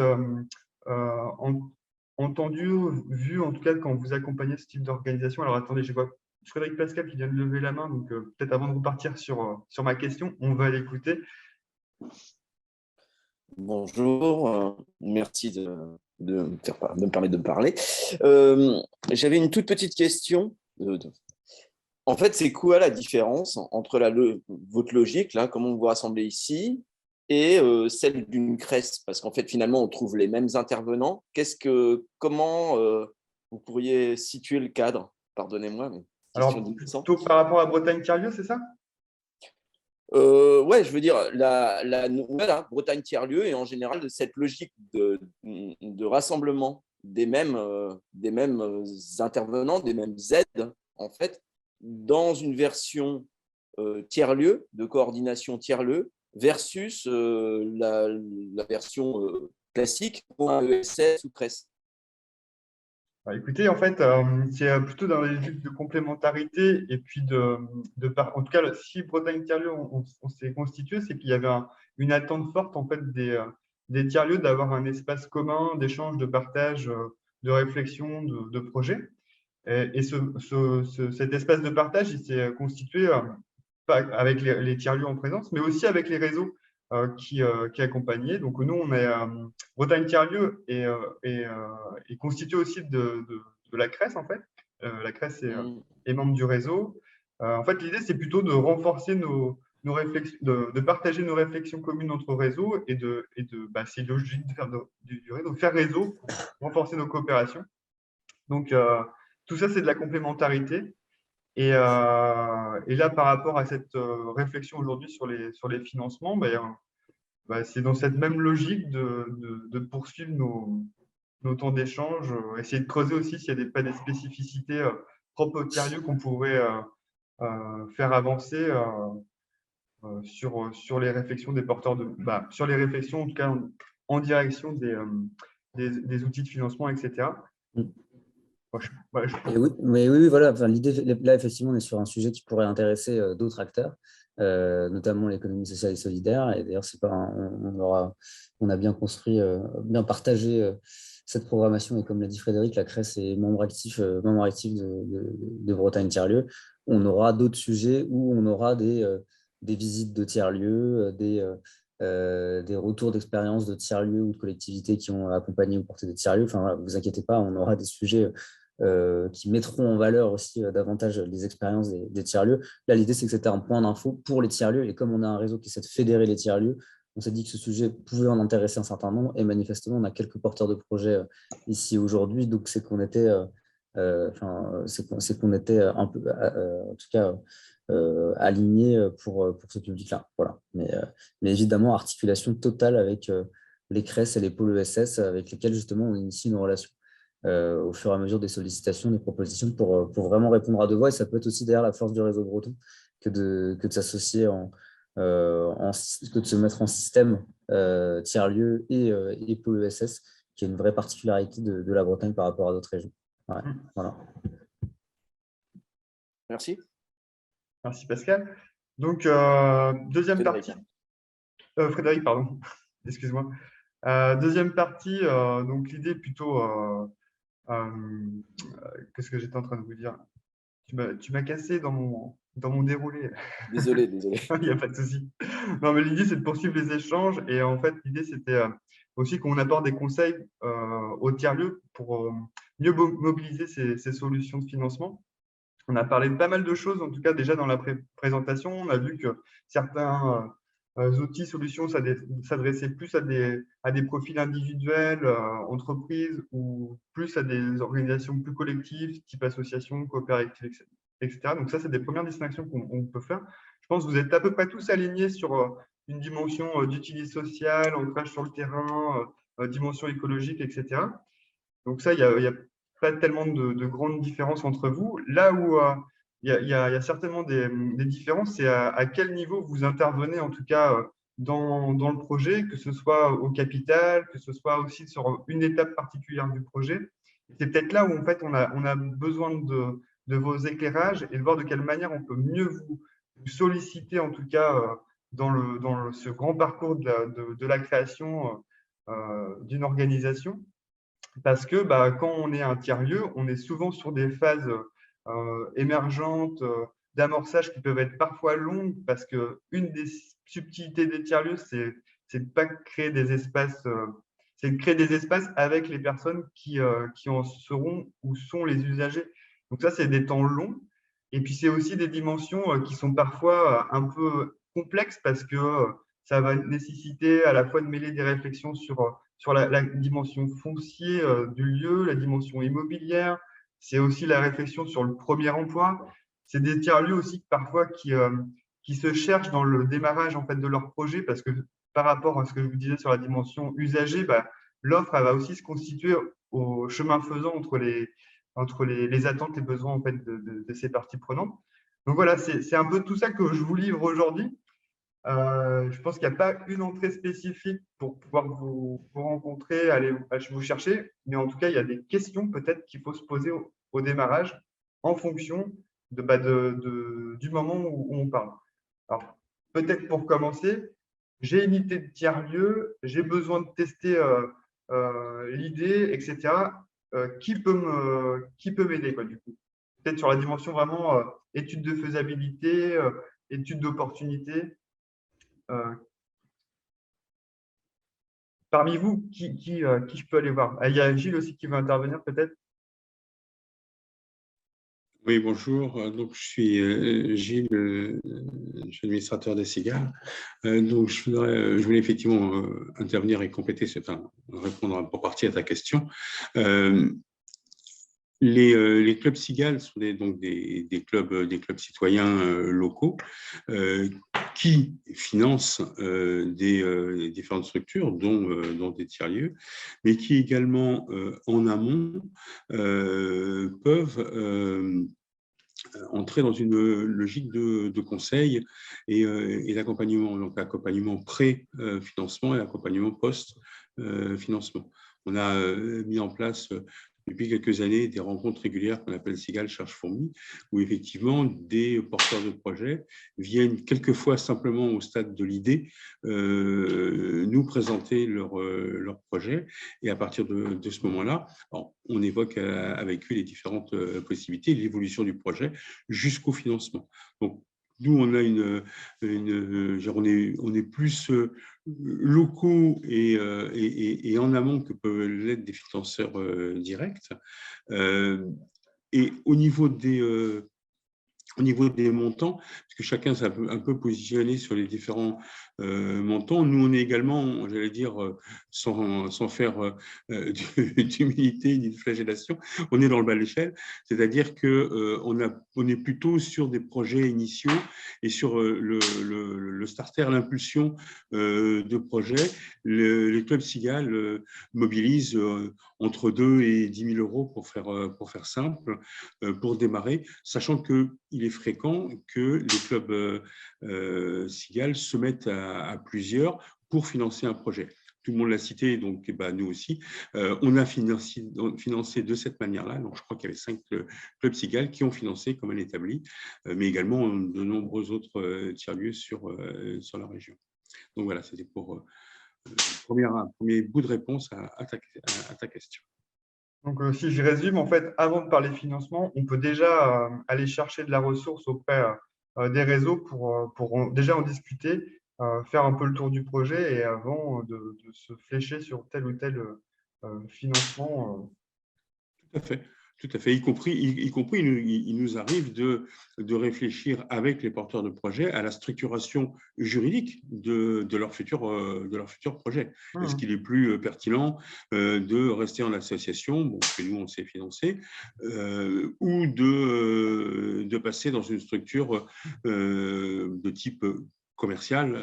entendu, vu en tout cas quand vous accompagnez ce type d'organisation. Alors attendez, je vois Frédéric Pascal qui vient de lever la main, donc peut-être avant de repartir sur ma question, on va l'écouter. Bonjour, merci de me permettre de me parler. J'avais une toute petite question. En fait, c'est quoi la différence entre votre logique, là, comment vous rassemblez ici, et celle d'une CRES? Parce qu'en fait, finalement, on trouve les mêmes intervenants. Comment vous pourriez situer le cadre? Pardonnez-moi, mais question Alors, d'innocent. plutôt par rapport à Bretagne-Tiers-Lieu, c'est ça? Ouais, je veux dire, voilà, Bretagne tiers-lieu, et en général, cette logique de rassemblement des mêmes intervenants, des mêmes aides, en fait, dans une version tiers-lieu, de coordination tiers-lieu, versus la version classique, ESS ou CRES. Écoutez, en fait, c'est plutôt dans les logiques de complémentarité et puis en tout cas, si Bretagne tiers-lieu, on s'est constitué, c'est qu'il y avait une attente forte en fait des tiers-lieux d'avoir un espace commun d'échange, de partage, de réflexion, de projet. Et cet espace de partage, il s'est constitué pas avec les tiers-lieux en présence, mais aussi avec les réseaux qui accompagnaient. Donc nous, on est Bretagne tiers-lieu est constitué aussi de la CRES, en fait. La CRES est membre du réseau. En fait, l'idée, c'est plutôt de renforcer nos réflexions, de partager nos réflexions communes entre réseaux c'est logique de faire du réseau, faire réseau, renforcer nos coopérations. Donc, tout ça, c'est de la complémentarité. Et là, par rapport à cette réflexion aujourd'hui sur les financements, c'est dans cette même logique de poursuivre nos temps d'échange, essayer de creuser aussi s'il n'y a pas des spécificités propres au tiers-lieu qu'on pourrait faire avancer sur les réflexions des porteurs sur les réflexions, en tout cas en direction des outils de financement, etc. Oui, voilà. Enfin, l'idée, là, effectivement, on est sur un sujet qui pourrait intéresser d'autres acteurs, notamment l'économie sociale et solidaire. Et d'ailleurs, on a bien construit, bien partagé cette programmation. Et comme l'a dit Frédéric, la CRES est membre actif de Bretagne tiers-lieu. On aura d'autres sujets où on aura des visites de tiers-lieux, des retours d'expérience de tiers-lieux ou de collectivités qui ont accompagné ou porté des tiers-lieux. Enfin, voilà, vous inquiétez pas, on aura des sujets qui mettront en valeur aussi davantage les expériences des tiers-lieux. Là, l'idée, c'est que c'était un point d'info pour les tiers-lieux. Et comme on a un réseau qui essaie de fédérer les tiers-lieux, on s'est dit que ce sujet pouvait en intéresser un certain nombre. Et manifestement, on a quelques porteurs de projets ici aujourd'hui. Donc, c'est qu'on était, c'est qu'on était un peu, en tout cas, aligné pour ce public-là. Voilà. Mais évidemment, articulation totale avec les CRES et les pôles ESS avec lesquels, justement, on initie nos relations. Au fur et à mesure des sollicitations, des propositions pour vraiment répondre à deux voix. Et ça peut être aussi derrière la force du réseau breton que de s'associer, que de se mettre en système tiers-lieu et pôle ESS, qui est une vraie particularité de la Bretagne par rapport à d'autres régions. Ouais, voilà. Merci. Merci Pascal. Donc, deuxième partie. Frédéric, pardon. Excuse-moi. Deuxième partie, donc l'idée plutôt... qu'est-ce que j'étais en train de vous dire? Tu m'as cassé dans mon déroulé. Désolé. Il n'y a pas de souci. Non, mais l'idée, c'est de poursuivre les échanges. Et en fait, l'idée, c'était aussi qu'on apporte des conseils aux tiers-lieux pour mieux mobiliser ces solutions de financement. On a parlé de pas mal de choses, en tout cas déjà dans la présentation. On a vu que certains outils, solutions s'adressaient plus à des profils individuels, entreprises, ou plus à des organisations plus collectives, type association, coopérative, etc. Donc ça, c'est des premières distinctions qu'on peut faire. Je pense que vous êtes à peu près tous alignés sur une dimension d'utilité sociale, ancrage sur le terrain, dimension écologique, etc. Donc ça, il y a pas tellement de grandes différences entre vous. Là où il y a certainement des différences, c'est à quel niveau vous intervenez, en tout cas dans le projet, que ce soit au capital, que ce soit aussi sur une étape particulière du projet. C'est peut-être là où en fait on a besoin de vos éclairages et de voir de quelle manière on peut mieux vous solliciter, en tout cas dans ce grand parcours de la création d'une organisation. parce que quand on est un tiers-lieu, on est souvent sur des phases émergentes, d'amorçage qui peuvent être parfois longues, parce qu'une des subtilités des tiers-lieux, c'est de pas créer des espaces, c'est de créer des espaces avec les personnes qui en seront ou sont les usagers. Donc ça, c'est des temps longs. Et puis, c'est aussi des dimensions qui sont parfois un peu complexes, parce que ça va nécessiter à la fois de mêler des réflexions sur la dimension foncière du lieu, la dimension immobilière. C'est aussi la réflexion sur le premier emploi. C'est des tiers-lieux aussi parfois qui se cherchent dans le démarrage en fait, de leur projet, parce que par rapport à ce que je vous disais sur la dimension usager, l'offre elle va aussi se constituer au chemin faisant entre les attentes et besoins en fait, de ces parties prenantes. Donc voilà, c'est un peu tout ça que je vous livre aujourd'hui. Je pense qu'il n'y a pas une entrée spécifique pour pouvoir vous rencontrer, aller vous chercher, mais en tout cas, il y a des questions peut-être qu'il faut se poser au démarrage en fonction du moment où on parle. Alors, peut-être pour commencer, j'ai une idée de tiers-lieu, j'ai besoin de tester l'idée, etc. Qui peut m'aider, quoi, du coup? Peut-être sur la dimension vraiment étude de faisabilité, étude d'opportunité. Parmi vous, qui je peux aller voir? Il y a Gilles aussi qui veut intervenir, peut-être. Oui, bonjour. Donc, je suis Gilles, je suis administrateur des Cigales. Donc, je voulais effectivement intervenir et compléter, répondre pour partie à ta question. Les clubs Cigales sont donc des clubs citoyens locaux qui financent des différentes structures, dont des tiers-lieux, mais qui également, en amont, peuvent entrer dans une logique de conseil et d'accompagnement, donc accompagnement pré-financement et accompagnement post-financement. On a mis en place depuis quelques années des rencontres régulières qu'on appelle Cigales Cherche Fourmi, où effectivement des porteurs de projets viennent quelquefois simplement au stade de l'idée nous présenter leur projet, et à partir de ce moment-là, on évoque avec eux les différentes possibilités, l'évolution du projet jusqu'au financement. Donc, nous, on a on est plus locaux et en amont que peuvent l'être des financeurs directs. Et au niveau des montants, parce que chacun s'est un peu positionné sur les différents montants. Nous, on est également, j'allais dire, sans faire d'humilité ni de flagellation, on est dans le bas de l'échelle, c'est-à-dire qu'on est plutôt sur des projets initiaux et sur le starter, l'impulsion de projets. Les clubs Cigales mobilisent entre 2 et 10 000 euros pour faire simple, pour démarrer, sachant qu'il est fréquent que les clubs Cigales se mettent à plusieurs pour financer un projet. Tout le monde l'a cité, donc nous aussi. On a financé de cette manière-là. Donc, je crois qu'il y avait 5 clubs Cigales qui ont financé comme un établi, mais également de nombreux autres tiers-lieux sur la région. Donc voilà, c'était pour un premier bout de réponse à ta question. Donc, si je résume, en fait, avant de parler financement, on peut déjà aller chercher de la ressource auprès des réseaux pour déjà en discuter, faire un peu le tour du projet, et avant de se flécher sur tel ou tel financement. Tout à fait. Tout à fait, y compris il nous arrive de réfléchir avec les porteurs de projets à la structuration juridique de leur futur projet. Est-ce qu'il est plus pertinent de rester en association, bon, que nous on s'est financé, ou de passer dans une structure de type commercial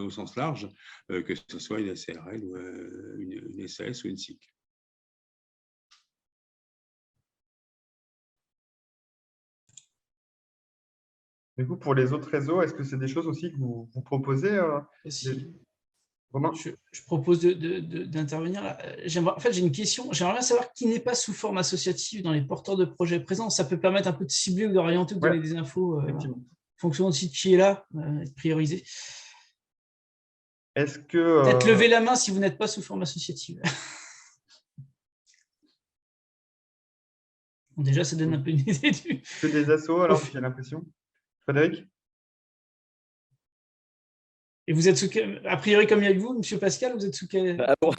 au sens large, que ce soit une SARL ou une SAS ou une SIC. Du coup, pour les autres réseaux, est-ce que c'est des choses aussi que vous proposez Romain ? Je propose d'intervenir. En fait, j'ai une question. J'aimerais bien savoir qui n'est pas sous forme associative dans les porteurs de projets présents. Ça peut permettre un peu de cibler ou d'orienter ou de donner des infos en fonction aussi de qui est là, et de prioriser. Est-ce que… Peut-être lever la main si vous n'êtes pas sous forme associative. Bon, déjà, ça donne un peu une idée du… Que des assos, alors j'ai l'impression. Frédéric? Et vous êtes a priori comme avec vous, Monsieur Pascal, vous êtes sous quel… Ah bon.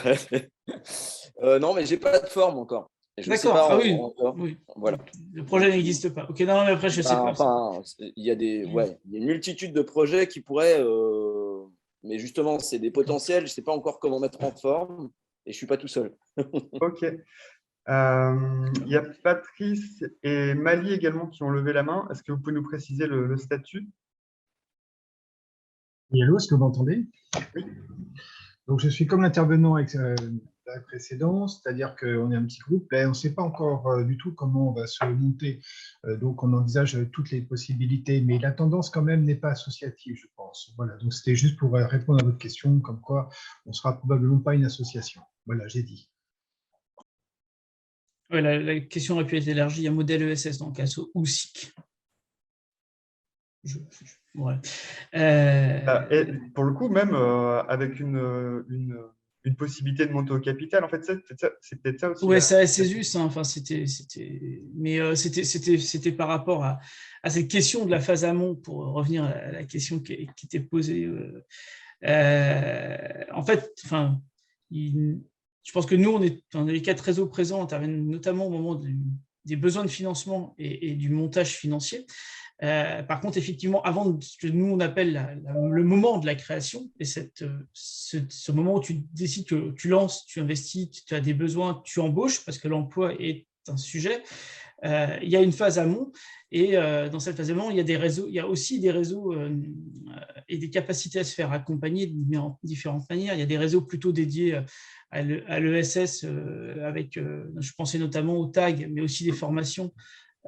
Non, mais j'ai pas de forme encore. Je sais D'accord, pas ah oui, encore. oui. Voilà. Le projet n'existe pas. Ok, non, mais après, je ne sais pas. Enfin, il y a une multitude de projets qui pourraient, mais justement, c'est des potentiels. Je ne sais pas encore comment mettre en forme et je ne suis pas tout seul. Ok. Il y a Patrice et Mali également qui ont levé la main. Est-ce que vous pouvez nous préciser le statut? Oui, allô, est-ce que vous m'entendez? Oui. Donc, je suis comme l'intervenant avec la précédente, c'est-à-dire qu'on est un petit groupe, mais on ne sait pas encore du tout comment on va se monter. Donc, on envisage toutes les possibilités, mais la tendance quand même n'est pas associative, je pense. Voilà, donc c'était juste pour répondre à votre question, comme quoi on ne sera probablement pas une association. Voilà, j'ai dit. Ouais, la question aurait pu être élargie à modèle ESS, donc ASSO ou SIC. Ouais. Et pour le coup, même avec une possibilité de monter au capital, en fait, c'est peut-être ça aussi. Ouais, ça a ses us, hein. Enfin, mais c'était par rapport à cette question de la phase amont, pour revenir à la question qui était posée. En fait, enfin, je pense que nous, on est dans les 4 réseaux présents, interviennent notamment au moment des besoins de financement et du montage financier. Par contre, effectivement, avant ce que nous on appelle le moment de la création, et ce moment où tu décides que tu lances, tu investis, tu as des besoins, tu embauches, parce que l'emploi est un sujet, il y a une phase amont, et dans cette phase amont, il y a aussi des réseaux et des capacités à se faire accompagner de différentes manières. Il y a des réseaux plutôt dédiés à l'ESS, avec, je pensais notamment au TAG, mais aussi des formations.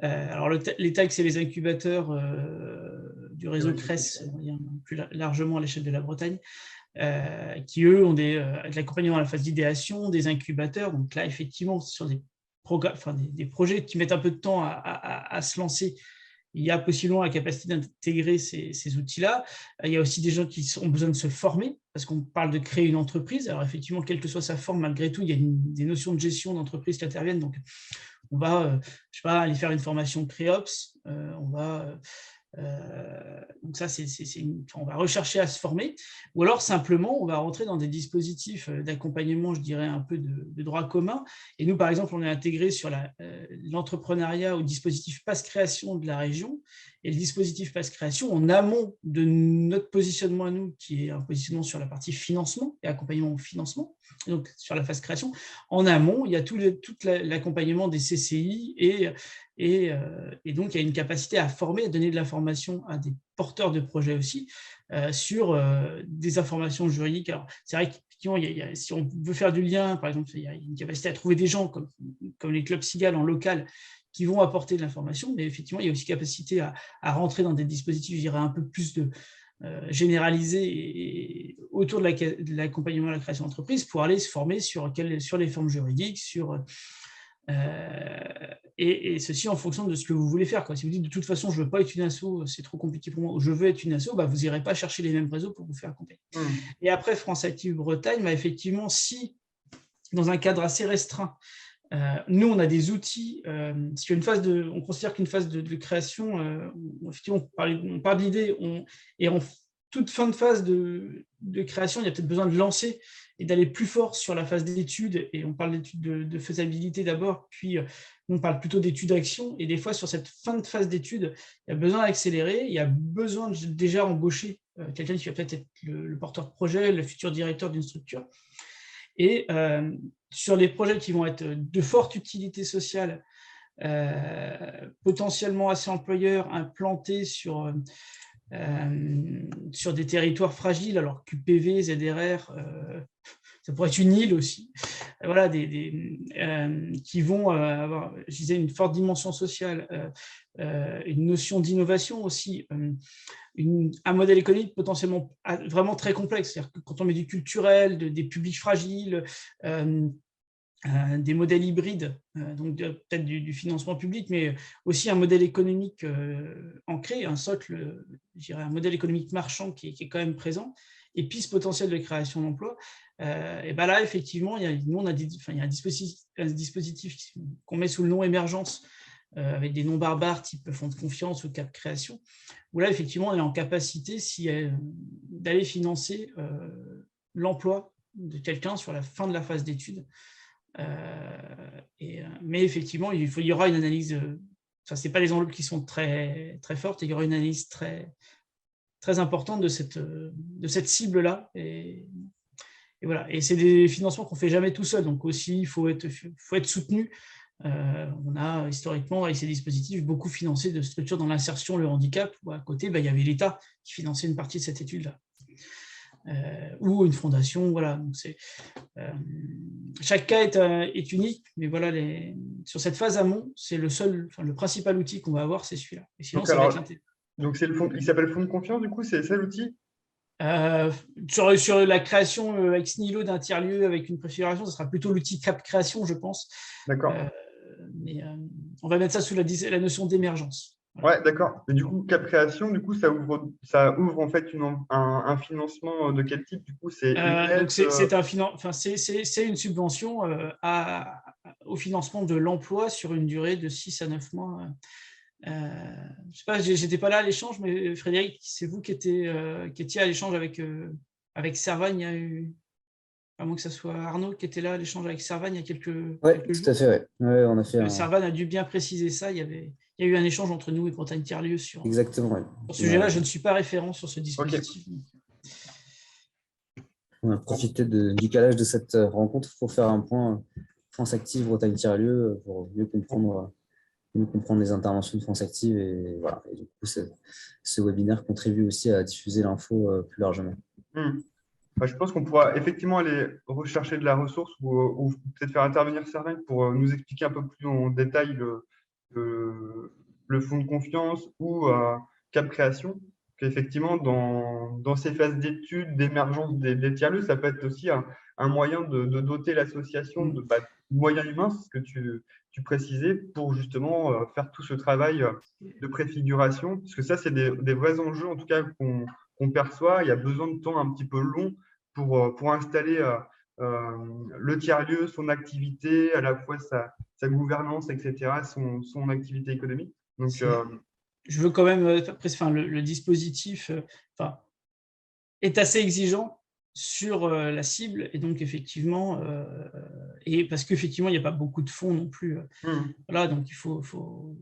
Alors, les TAG, c'est les incubateurs du réseau CRES, plus largement à l'échelle de la Bretagne, qui, eux, ont de l'accompagnement à la phase d'idéation, des incubateurs. Donc là, effectivement, sur des projets qui mettent un peu de temps à se lancer, il y a possiblement la capacité d'intégrer ces outils-là. Il y a aussi des gens qui ont besoin de se former, parce qu'on parle de créer une entreprise. Alors, effectivement, quelle que soit sa forme, malgré tout, il y a des notions de gestion d'entreprise qui interviennent. Donc, on va, je sais pas, aller faire une formation Créops, on va, donc ça, on va rechercher à se former, ou alors simplement, on va rentrer dans des dispositifs d'accompagnement, je dirais, un peu de droit commun. Et nous, par exemple, on est intégré sur l'entrepreneuriat au dispositif Pass Création de la région, et le dispositif Pass Création, en amont de notre positionnement à nous, qui est un positionnement sur la partie financement et accompagnement au financement, donc sur la phase création, en amont, il y a tout l'accompagnement des CCI et donc il y a une capacité à former, à donner de l'information à des porteurs de projets aussi sur des informations juridiques. Alors, c'est vrai qu'effectivement, si on veut faire du lien, par exemple, il y a une capacité à trouver des gens comme les clubs Cigale en local qui vont apporter de l'information, mais effectivement, il y a aussi capacité à rentrer dans des dispositifs, je dirais, un peu plus généralisé et autour de l'accompagnement à la création d'entreprise pour aller se former sur les formes juridiques, et ceci en fonction de ce que vous voulez faire. Si vous dites de toute façon, je ne veux pas être une asso, c'est trop compliqué pour moi, ou je veux être une asso, vous n'irez pas chercher les mêmes réseaux pour vous faire accompagner. Et après, France Active Bretagne, effectivement, si dans un cadre assez restreint, nous, on a des outils, on considère qu'une phase de création, effectivement, on parle d'idée, et en toute fin de phase de création, il y a peut-être besoin de lancer et d'aller plus fort sur la phase d'études, et on parle d'études de faisabilité d'abord, puis on parle plutôt d'études d'action, et des fois, sur cette fin de phase d'études, il y a besoin d'accélérer, il y a besoin de déjà embaucher quelqu'un qui va peut-être être le porteur de projet, le futur directeur d'une structure. Et sur les projets qui vont être de forte utilité sociale, potentiellement assez employeurs, implantés sur des territoires fragiles, alors QPV, ZRR, ça pourrait être une île aussi, voilà, qui vont avoir, je disais, une forte dimension sociale, une notion d'innovation aussi, un modèle économique potentiellement vraiment très complexe. C'est-à-dire que quand on met du culturel, des publics fragiles, des modèles hybrides, donc peut-être du financement public, mais aussi un modèle économique ancré, un socle, je dirais un modèle économique marchand qui est quand même présent, et puis ce potentiel de création d'emplois. Et là, effectivement, il y a un dispositif qu'on met sous le nom émergence, avec des noms barbares type fonds de confiance ou cap création, où là, effectivement, on est en capacité d'aller financer l'emploi de quelqu'un sur la fin de la phase d'études. Mais effectivement, il y aura une analyse, ce n'est pas les enveloppes qui sont très, très fortes, il y aura une analyse très, très importante de cette cible-là. Et voilà. Et c'est des financements qu'on ne fait jamais tout seul, donc aussi, il faut être soutenu. On a historiquement, avec ces dispositifs, beaucoup financé de structures dans l'insertion, le handicap, où à côté, il y avait l'État qui finançait une partie de cette étude-là. Ou une fondation, voilà. Donc chaque cas est unique, mais voilà, sur cette phase amont, c'est le principal outil qu'on va avoir, c'est celui-là. Et sinon, ça va être l'intégrité. Donc il s'appelle fonds de confiance, du coup, c'est ça l'outil? Sur la création ex nihilo d'un tiers-lieu avec une préfiguration, ce sera plutôt l'outil cap création, je pense. D'accord. Mais on va mettre ça sous la notion d'émergence. Ouais, d'accord. Et du coup, cap création, du coup, ça ouvre en fait un financement de quel type? Du coup, c'est c'est une subvention au financement de l'emploi sur une durée de 6 à 9 mois. Je sais pas, j'étais pas là à l'échange, mais Frédéric, c'est vous qui étiez à l'échange avec Servan. Il y a eu, à moins que ce soit Arnaud qui était là à l'échange avec Servan il y a quelques jours. Tout à fait. Ouais, on a fait Servan a dû bien préciser ça. Il y a eu un échange entre nous et Bretagne Tiers-Lieu sur ce sujet-là. Je ne suis pas référent sur ce dispositif. Okay. On a profité du calage de cette rencontre pour faire un point France Active, Bretagne Tiers-Lieu, pour mieux comprendre les interventions de France Active. Et voilà. Et du coup, ce webinaire contribue aussi à diffuser l'info plus largement. Je pense qu'on pourra effectivement aller rechercher de la ressource ou peut-être faire intervenir Servan pour nous expliquer un peu plus en détail le fonds de confiance ou cap création. Qu'effectivement, dans ces phases d'études, d'émergence des tiers-lieux, ça peut être aussi un moyen de doter l'association de moyens humains, c'est ce que tu précisais, pour justement faire tout ce travail de préfiguration. Parce que ça, c'est des vrais enjeux, en tout cas, qu'on perçoit. Il y a besoin de temps un petit peu long pour installer le tiers-lieu, son activité, à la fois sa gouvernance, etc., son activité économique. Donc, je veux quand même, le dispositif est assez exigeant sur la cible, et donc effectivement, et parce qu'effectivement, il n'y a pas beaucoup de fonds non plus. Voilà, donc il faut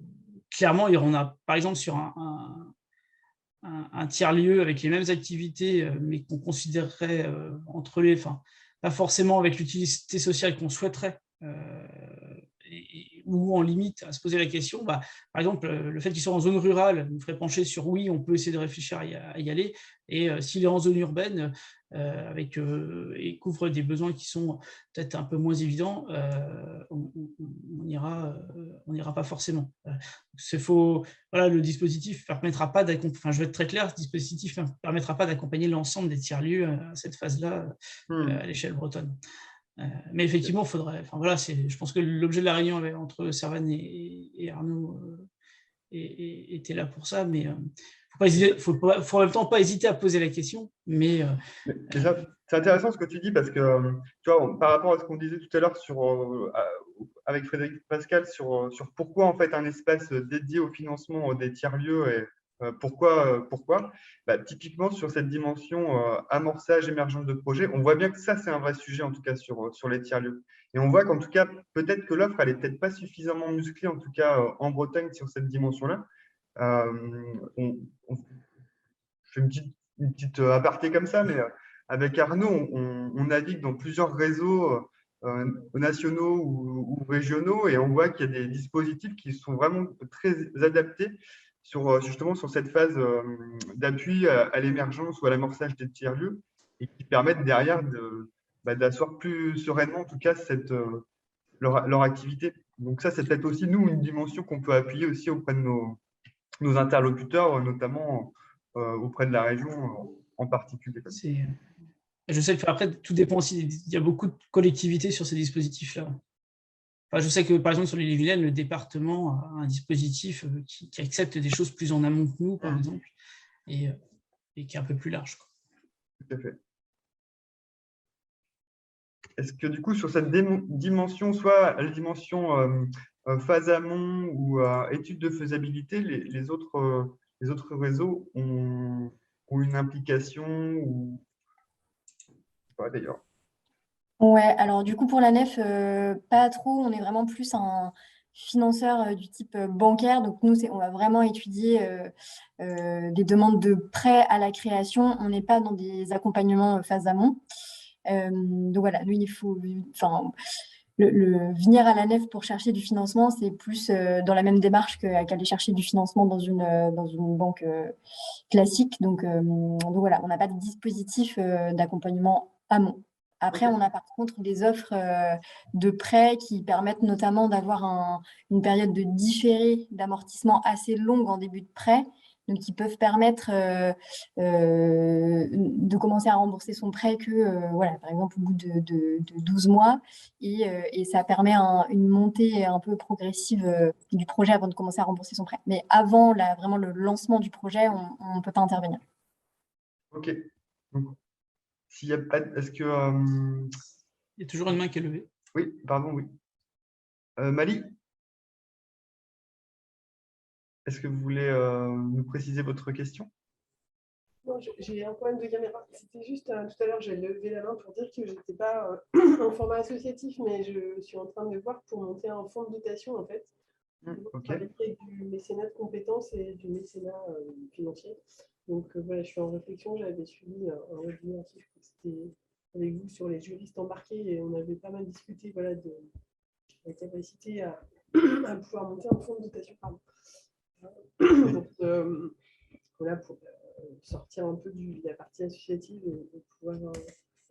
clairement, il y en a, par exemple, sur un tiers-lieu avec les mêmes activités, mais qu'on considérerait pas forcément avec l'utilité sociale qu'on souhaiterait, ou en limite à se poser la question, par exemple, le fait qu'ils soient en zone rurale nous ferait pencher sur oui, on peut essayer de réfléchir à y aller, et s'il est en zone urbaine, et couvre des besoins qui sont peut-être un peu moins évidents, on n'ira pas forcément. C'est faux. Voilà, le dispositif permettra pas d'accompagner, je vais être très clair, ce dispositif ne permettra pas d'accompagner l'ensemble des tiers-lieux à cette phase-là à l'échelle bretonne. Mais effectivement, il faudrait. Je pense que l'objet de la réunion entre Servan et Arnaud était là pour ça, mais il ne faut en même temps pas hésiter à poser la question. Mais c'est intéressant ce que tu dis parce que tu vois, par rapport à ce qu'on disait tout à l'heure avec Frédéric Pascal sur pourquoi en fait un espace dédié au financement des tiers-lieux et pourquoi typiquement sur cette dimension amorçage, émergence de projet, on voit bien que ça c'est un vrai sujet en tout cas sur les tiers-lieux. Et on voit qu'en tout cas peut-être que l'offre elle est peut-être pas suffisamment musclée en tout cas en Bretagne sur cette dimension-là. Je fais une petite aparté comme ça, mais avec Arnaud, on navigue dans plusieurs réseaux nationaux ou régionaux et on voit qu'il y a des dispositifs qui sont vraiment très adaptés justement sur cette phase d'appui à l'émergence ou à l'amorçage des tiers-lieux et qui permettent derrière d'asseoir plus sereinement en tout cas leur activité. Donc ça, c'est peut-être aussi nous une dimension qu'on peut appuyer aussi auprès de nos interlocuteurs, notamment auprès de la région en particulier. Je sais que après, tout dépend aussi. Il y a beaucoup de collectivités sur ces dispositifs-là. Je sais que, par exemple, sur l'Ille-et-Vilaine, le département a un dispositif qui accepte des choses plus en amont que nous, par exemple, et qui est un peu plus large. Tout à fait. Est-ce que du coup, sur cette dimension, soit la dimension phase amont ou étude de faisabilité, les autres réseaux ont une implication ou pas d'ailleurs. Ouais, alors du coup pour la nef, pas trop, on est vraiment plus un financeur du type bancaire. Donc nous, on va vraiment étudier des demandes de prêt à la création. On n'est pas dans des accompagnements phase amont. Donc voilà, nous, il faut, enfin, venir à la nef pour chercher du financement, c'est plus dans la même démarche qu'aller chercher du financement dans une banque classique. Donc voilà, on n'a pas de dispositif d'accompagnement amont. Après, on a par contre des offres de prêts qui permettent notamment d'avoir une période de différé d'amortissement assez longue en début de prêt, donc qui peuvent permettre de commencer à rembourser son prêt que, voilà, par exemple, au bout de 12 mois. Et ça permet une montée un peu progressive du projet avant de commencer à rembourser son prêt. Mais avant vraiment le lancement du projet, on ne peut pas intervenir. Ok. Donc, s'il y a pas, est-ce que Il y a toujours une main qui est levée. oui, pardon, oui. Mali, est-ce que vous voulez nous préciser votre question? Non, j'ai un problème de caméra. C'était juste tout à l'heure, j'ai levé la main pour dire que je n'étais pas en format associatif, mais je suis en train de voir pour monter un fonds de dotation en fait. Ok. Avec du mécénat de compétences et du mécénat financier. Donc voilà, je suis en réflexion. J'avais suivi un webinaire aussi, je crois que c'était avec vous sur les juristes embarqués et on avait pas mal discuté voilà, de la capacité à pouvoir monter un fonds de dotation. Pardon. Donc voilà, pour sortir un peu de la partie associative et pouvoir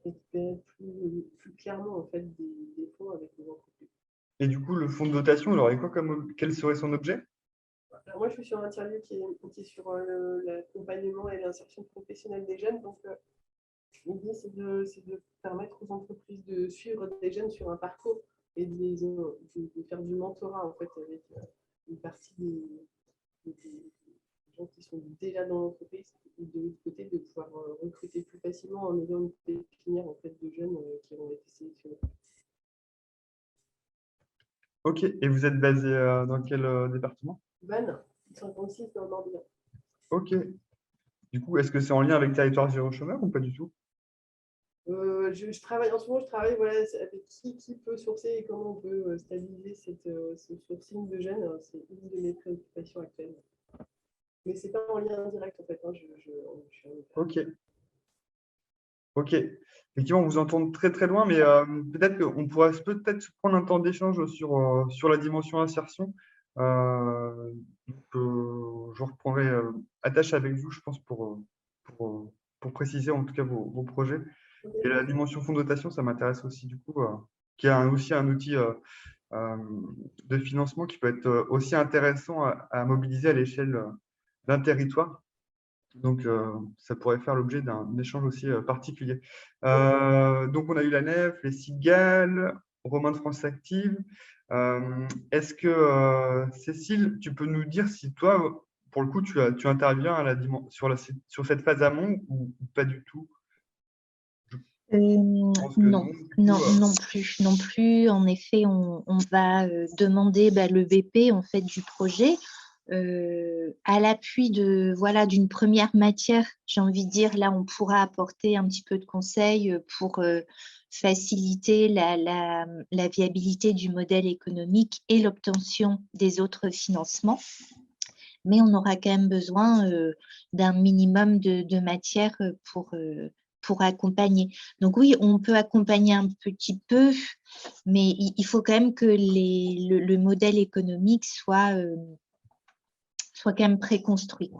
récupérer plus clairement en fait, des fonds avec les entreprises. Et du coup, le fonds de dotation, il aurait quoi quel serait son objet? Alors moi, je suis sur un tiers-lieu qui est sur l'accompagnement et l'insertion professionnelle des jeunes. Donc, l'idée, c'est de permettre aux entreprises de suivre des jeunes sur un parcours et de faire du mentorat, en fait, avec une partie des gens qui sont déjà dans l'entreprise et de l'autre côté, de pouvoir recruter plus facilement en ayant une pépinière en fait, de jeunes qui ont été sélectionnés. Ok. Et vous êtes basé dans quel département? Vannes, 56 dans le Morbihan. Ok. Du coup, est-ce que c'est en lien avec Territoire Zéro Chômeur ou pas du tout? Je travaille en ce moment, je travaille voilà, avec qui peut sourcer et comment on peut stabiliser ce sourcing de jeunes. C'est une de mes préoccupations actuelles. Mais ce n'est pas en lien direct en fait. Hein, Ok. Ok. Effectivement, on vous entend très très loin, mais peut-être qu'on pourrait peut-être prendre un temps d'échange sur la dimension insertion. Je reprendrai attache avec vous, je pense, pour préciser en tout cas vos projets. Et la dimension fonds de dotation, ça m'intéresse aussi du coup, qui est aussi un outil de financement qui peut être aussi intéressant à mobiliser à l'échelle d'un territoire. Donc, ça pourrait faire l'objet d'un échange aussi particulier. Donc, on a eu la nef, les cigales, Romain de France Active. Est-ce que, Cécile, tu peux nous dire si toi, pour le coup, tu interviens sur cette phase amont ou pas du tout? Non, non plus. En effet, on va demander le VP en fait, du projet à l'appui d'une première matière. J'ai envie de dire, là, on pourra apporter un petit peu de conseils pour faciliter la viabilité du modèle économique et l'obtention des autres financements. Mais on aura quand même besoin d'un minimum de matière pour accompagner. Donc oui, on peut accompagner un petit peu, mais il faut quand même que le modèle économique soit quand même préconstruit.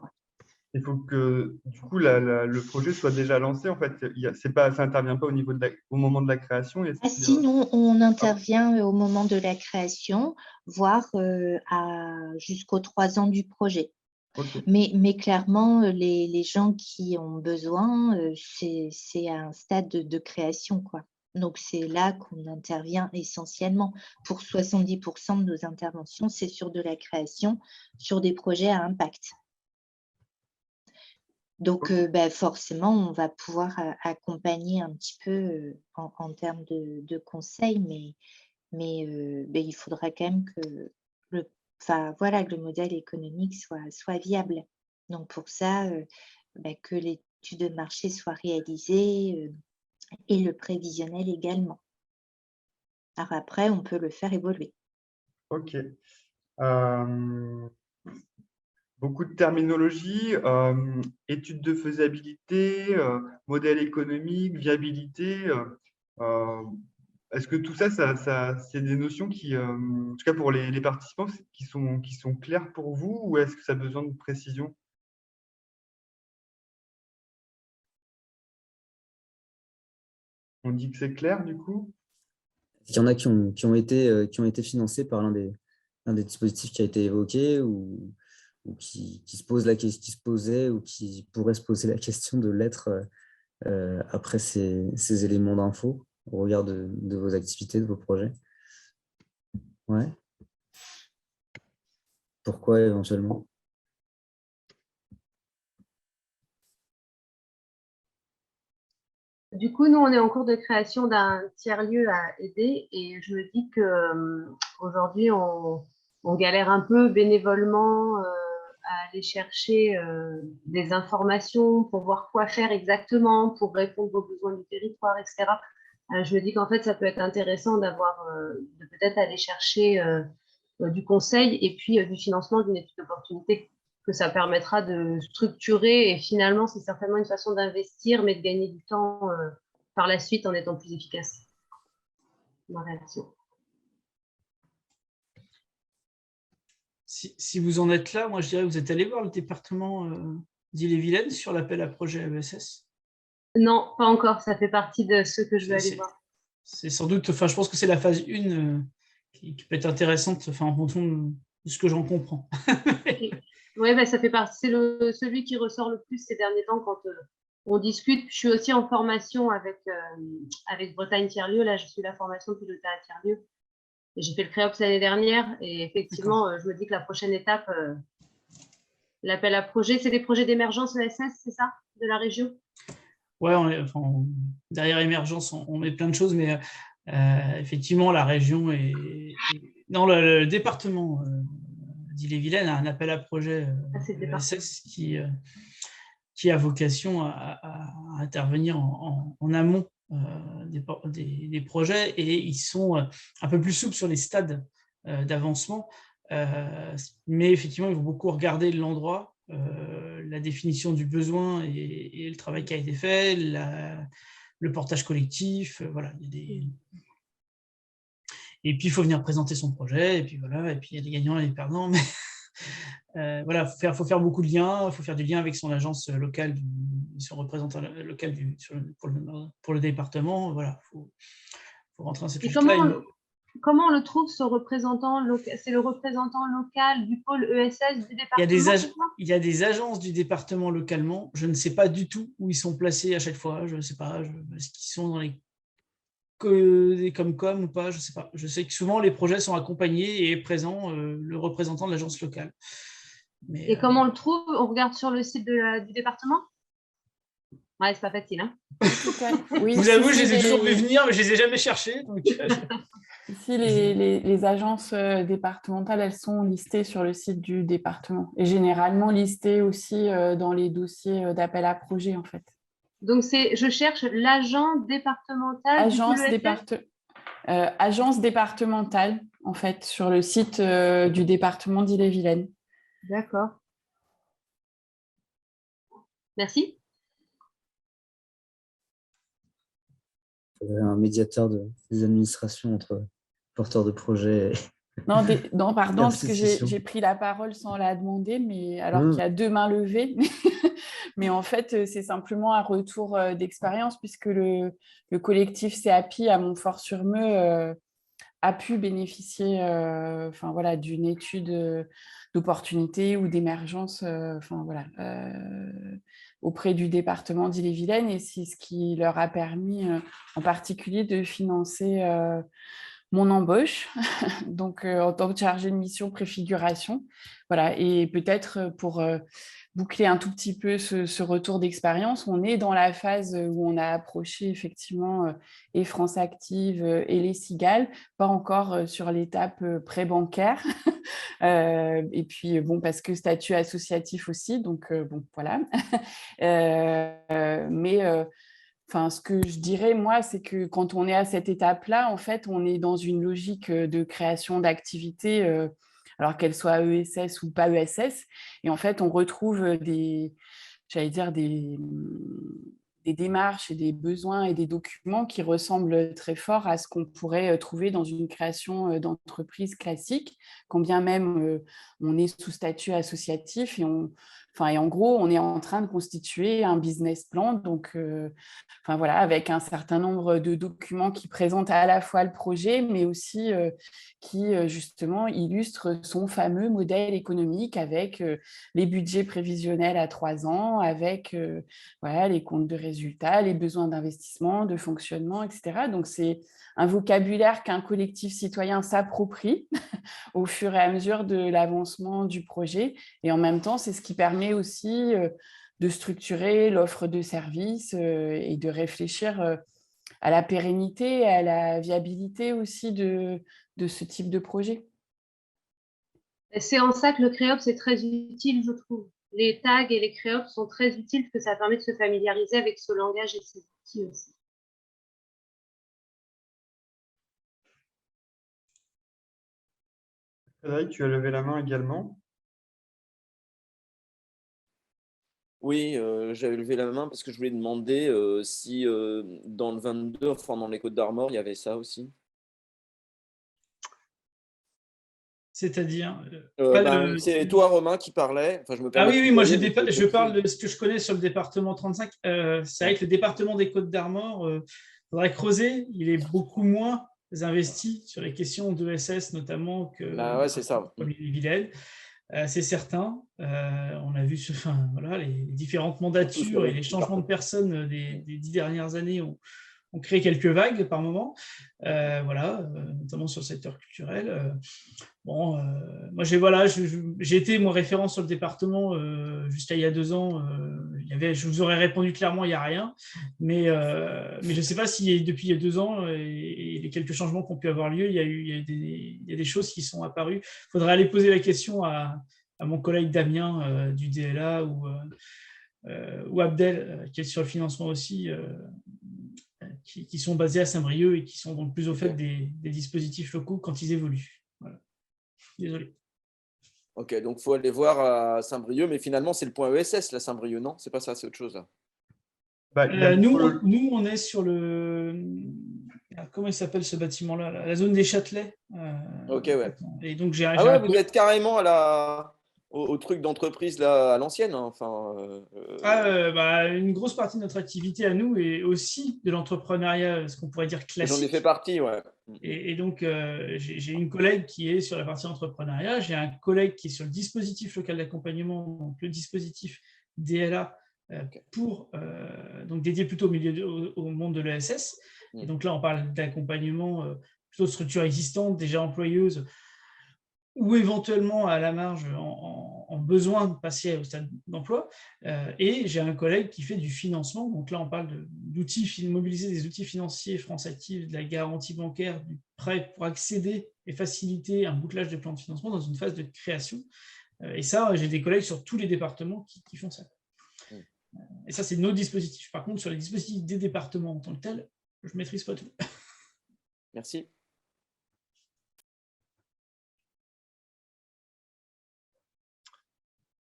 Il faut que du coup le projet soit déjà lancé. En fait, ça n'intervient pas au moment de la création. Sinon, on intervient au moment de la création, voire jusqu'aux 3 ans du projet. Okay. Mais clairement, les gens qui ont besoin, c'est à un stade de création, quoi. Donc, c'est là qu'on intervient essentiellement. Pour 70% de nos interventions, c'est sur de la création, sur des projets à impact. Donc, forcément, on va pouvoir accompagner un petit peu en termes de conseils, mais il faudra quand même voilà, que le modèle économique soit viable. Donc pour ça, que l'étude de marché soit réalisée et le prévisionnel également. Alors après, on peut le faire évoluer. Ok. Beaucoup de terminologie, étude de faisabilité, modèle économique, viabilité. Est-ce que tout ça, c'est des notions qui, en tout cas pour les participants, qui sont claires pour vous, ou est-ce que ça a besoin de précision? On dit que c'est clair, du coup? Il y en a qui ont été financés par l'un des dispositifs qui a été évoqué ou qui se posait ou qui pourrait se poser la question de l'être après ces éléments d'info au regard de vos activités, de vos projets. Ouais. Pourquoi éventuellement? Du coup, nous, on est en cours de création d'un tiers-lieu à aider et je me dis qu'aujourd'hui, on galère un peu bénévolement à aller chercher des informations pour voir quoi faire exactement, pour répondre aux besoins du territoire, etc. Je me dis qu'en fait, ça peut être intéressant de peut-être aller chercher du conseil et puis du financement d'une étude d'opportunité, que ça permettra de structurer, et finalement, c'est certainement une façon d'investir, mais de gagner du temps par la suite en étant plus efficace. Ma réaction. Si vous en êtes là, moi je dirais que vous êtes allé voir le département d'Ille-et-Vilaine sur l'appel à projet AESS? Non, pas encore, ça fait partie de ceux que je veux aller voir. C'est sans doute, je pense que c'est la phase 1 qui peut être intéressante, en fonction de ce que j'en comprends. Oui, ça fait partie, c'est celui qui ressort le plus ces derniers temps quand on discute. Je suis aussi en formation avec Bretagne Tiers-Lieu. Là, je suis la formation de pilotage à Tiers-Lieu. Et j'ai fait le CREOPS l'année dernière. Et effectivement, je me dis que la prochaine étape, l'appel à projet, c'est des projets d'émergence ESS, c'est ça, de la région? Ouais, derrière émergence, on met plein de choses, mais effectivement, la région non, le département d'Ille-et-Vilaine a un appel à projet ESS qui a vocation à intervenir en amont des projets, et ils sont un peu plus souples sur les stades d'avancement, mais effectivement, ils vont beaucoup regarder l'endroit, la définition du besoin et le travail qui a été fait, le portage collectif, voilà. Et puis, il faut venir présenter son projet, et puis voilà, et puis il y a des gagnants et des perdants, mais voilà, faut faire beaucoup de liens, il faut faire du lien avec son agence locale, son représentant local pour le département, voilà, faut rentrer dans cette logique-là. Comment on le trouve, ce représentant local? C'est le représentant local du pôle ESS du département? Il y a des agences du département localement. Je ne sais pas du tout où ils sont placés à chaque fois. Je ne sais pas. Est-ce qu'ils sont dans des Comcom ou pas? Je ne sais pas. Je sais que souvent, les projets sont accompagnés et est présent le représentant de l'agence locale. Et comment on le trouve? On regarde sur le site du département? Ouais, c'est pas facile, hein. Oui, vous avouez, je les ai toujours vus venir, mais je les ai jamais cherchés. Donc... Ici, les agences départementales, elles sont listées sur le site du département et généralement listées aussi dans les dossiers d'appel à projet, en fait. Donc, je cherche l'agent départemental agence départementale, en fait, sur le site du département d'Ille-et-Vilaine. D'accord. Merci. Un médiateur des administrations entre porteurs de projets. Non, pardon, parce que j'ai pris la parole sans la demander, mais alors qu'il y a 2 mains levées. Mais en fait, c'est simplement un retour d'expérience, puisque le collectif CAPI à Montfort-sur-Meux a pu bénéficier d'une étude d'opportunité ou d'émergence auprès du département d'Ille-et-Vilaine, et c'est ce qui leur a permis en particulier de financer mon embauche, donc en tant que chargée de mission préfiguration. Voilà, et peut-être pour boucler un tout petit peu ce retour d'expérience, on est dans la phase où on a approché effectivement et France Active et les Cigales, pas encore sur l'étape pré-bancaire. Et puis, bon, parce que statut associatif aussi, donc bon, voilà. Mais enfin, ce que je dirais, moi, c'est que quand on est à cette étape-là, en fait, on est dans une logique de création d'activités, alors qu'elles soient ESS ou pas ESS. Et en fait, on retrouve j'allais dire, des démarches et des besoins et des documents qui ressemblent très fort à ce qu'on pourrait trouver dans une création d'entreprise classique, quand bien même on est sous statut associatif et en gros, on est en train de constituer un business plan, donc voilà, avec un certain nombre de documents qui présentent à la fois le projet, mais aussi qui justement illustrent son fameux modèle économique avec les budgets prévisionnels à 3 ans, avec voilà, les comptes de résultats, les besoins d'investissement, de fonctionnement, etc. Donc, c'est un vocabulaire qu'un collectif citoyen s'approprie au fur et à mesure de l'avancement du projet. Et en même temps, c'est ce qui permet aussi de structurer l'offre de services et de réfléchir à la pérennité et à la viabilité aussi de ce type de projet. Et c'est en ça que le Créops est très utile, je trouve. Les tags et les Créops sont très utiles parce que ça permet de se familiariser avec ce langage et ces outils aussi. Frédéric, tu as levé la main également. Oui, j'avais levé la main parce que je voulais demander si dans le 22, enfin dans les Côtes d'Armor, il y avait ça aussi. C'est-à-dire c'est toi, Romain, qui parlais. Enfin, je me ah oui, moi je je parle de ce que je connais sur le département 35. C'est vrai que le département des Côtes d'Armor, il faudrait creuser. Il est beaucoup moins investi sur les questions d'ESS notamment que ouais, c'est ça. Vilaine. C'est certain. On a vu voilà, les différentes mandatures et les changements de personnes des 10 dernières années ont créé quelques vagues par moment, voilà, notamment sur le secteur culturel. Bon, moi j'ai été mon référent sur le département jusqu'à il y a 2 ans. Je vous aurais répondu clairement, il n'y a rien, mais je ne sais pas si depuis il y a 2 ans et les quelques changements qui ont pu avoir lieu, il y a des choses qui sont apparues. Il faudrait aller poser la question à mon collègue Damien du DLA ou Abdel, qui est sur le financement aussi, qui sont basés à Saint-Brieuc et qui sont donc plus au fait des dispositifs locaux quand ils évoluent. Voilà. Désolé. Ok, donc il faut aller voir à Saint-Brieuc, mais finalement, c'est le point ESS, là, Saint-Brieuc, non? C'est pas ça, c'est autre chose, là. Nous, on est sur le… Comment il s'appelle ce bâtiment-là? La zone des Châtelets. Ok, ouais. Et donc, vous êtes carrément au truc d'entreprise là, à l'ancienne. Hein, une grosse partie de notre activité à nous est aussi de l'entrepreneuriat, ce qu'on pourrait dire classique. J'en ai fait partie, ouais. Et donc, j'ai une collègue qui est sur la partie entrepreneuriat, j'ai un collègue qui est sur le dispositif local d'accompagnement, donc le dispositif DLA, donc dédié plutôt au monde de l'ESS. Et donc là, on parle d'accompagnement plutôt de structures existantes, déjà employeuses, ou éventuellement à la marge en besoin de passer au stade d'emploi. Et j'ai un collègue qui fait du financement. Donc là, on parle d'outils, mobiliser des outils financiers, France Active, de la garantie bancaire, du prêt pour accéder et faciliter un bouclage de plans de financement dans une phase de création. Et ça, j'ai des collègues sur tous les départements qui font ça. Et ça, c'est nos dispositifs. Par contre, sur les dispositifs des départements en tant que tels, je ne maîtrise pas tout. Merci.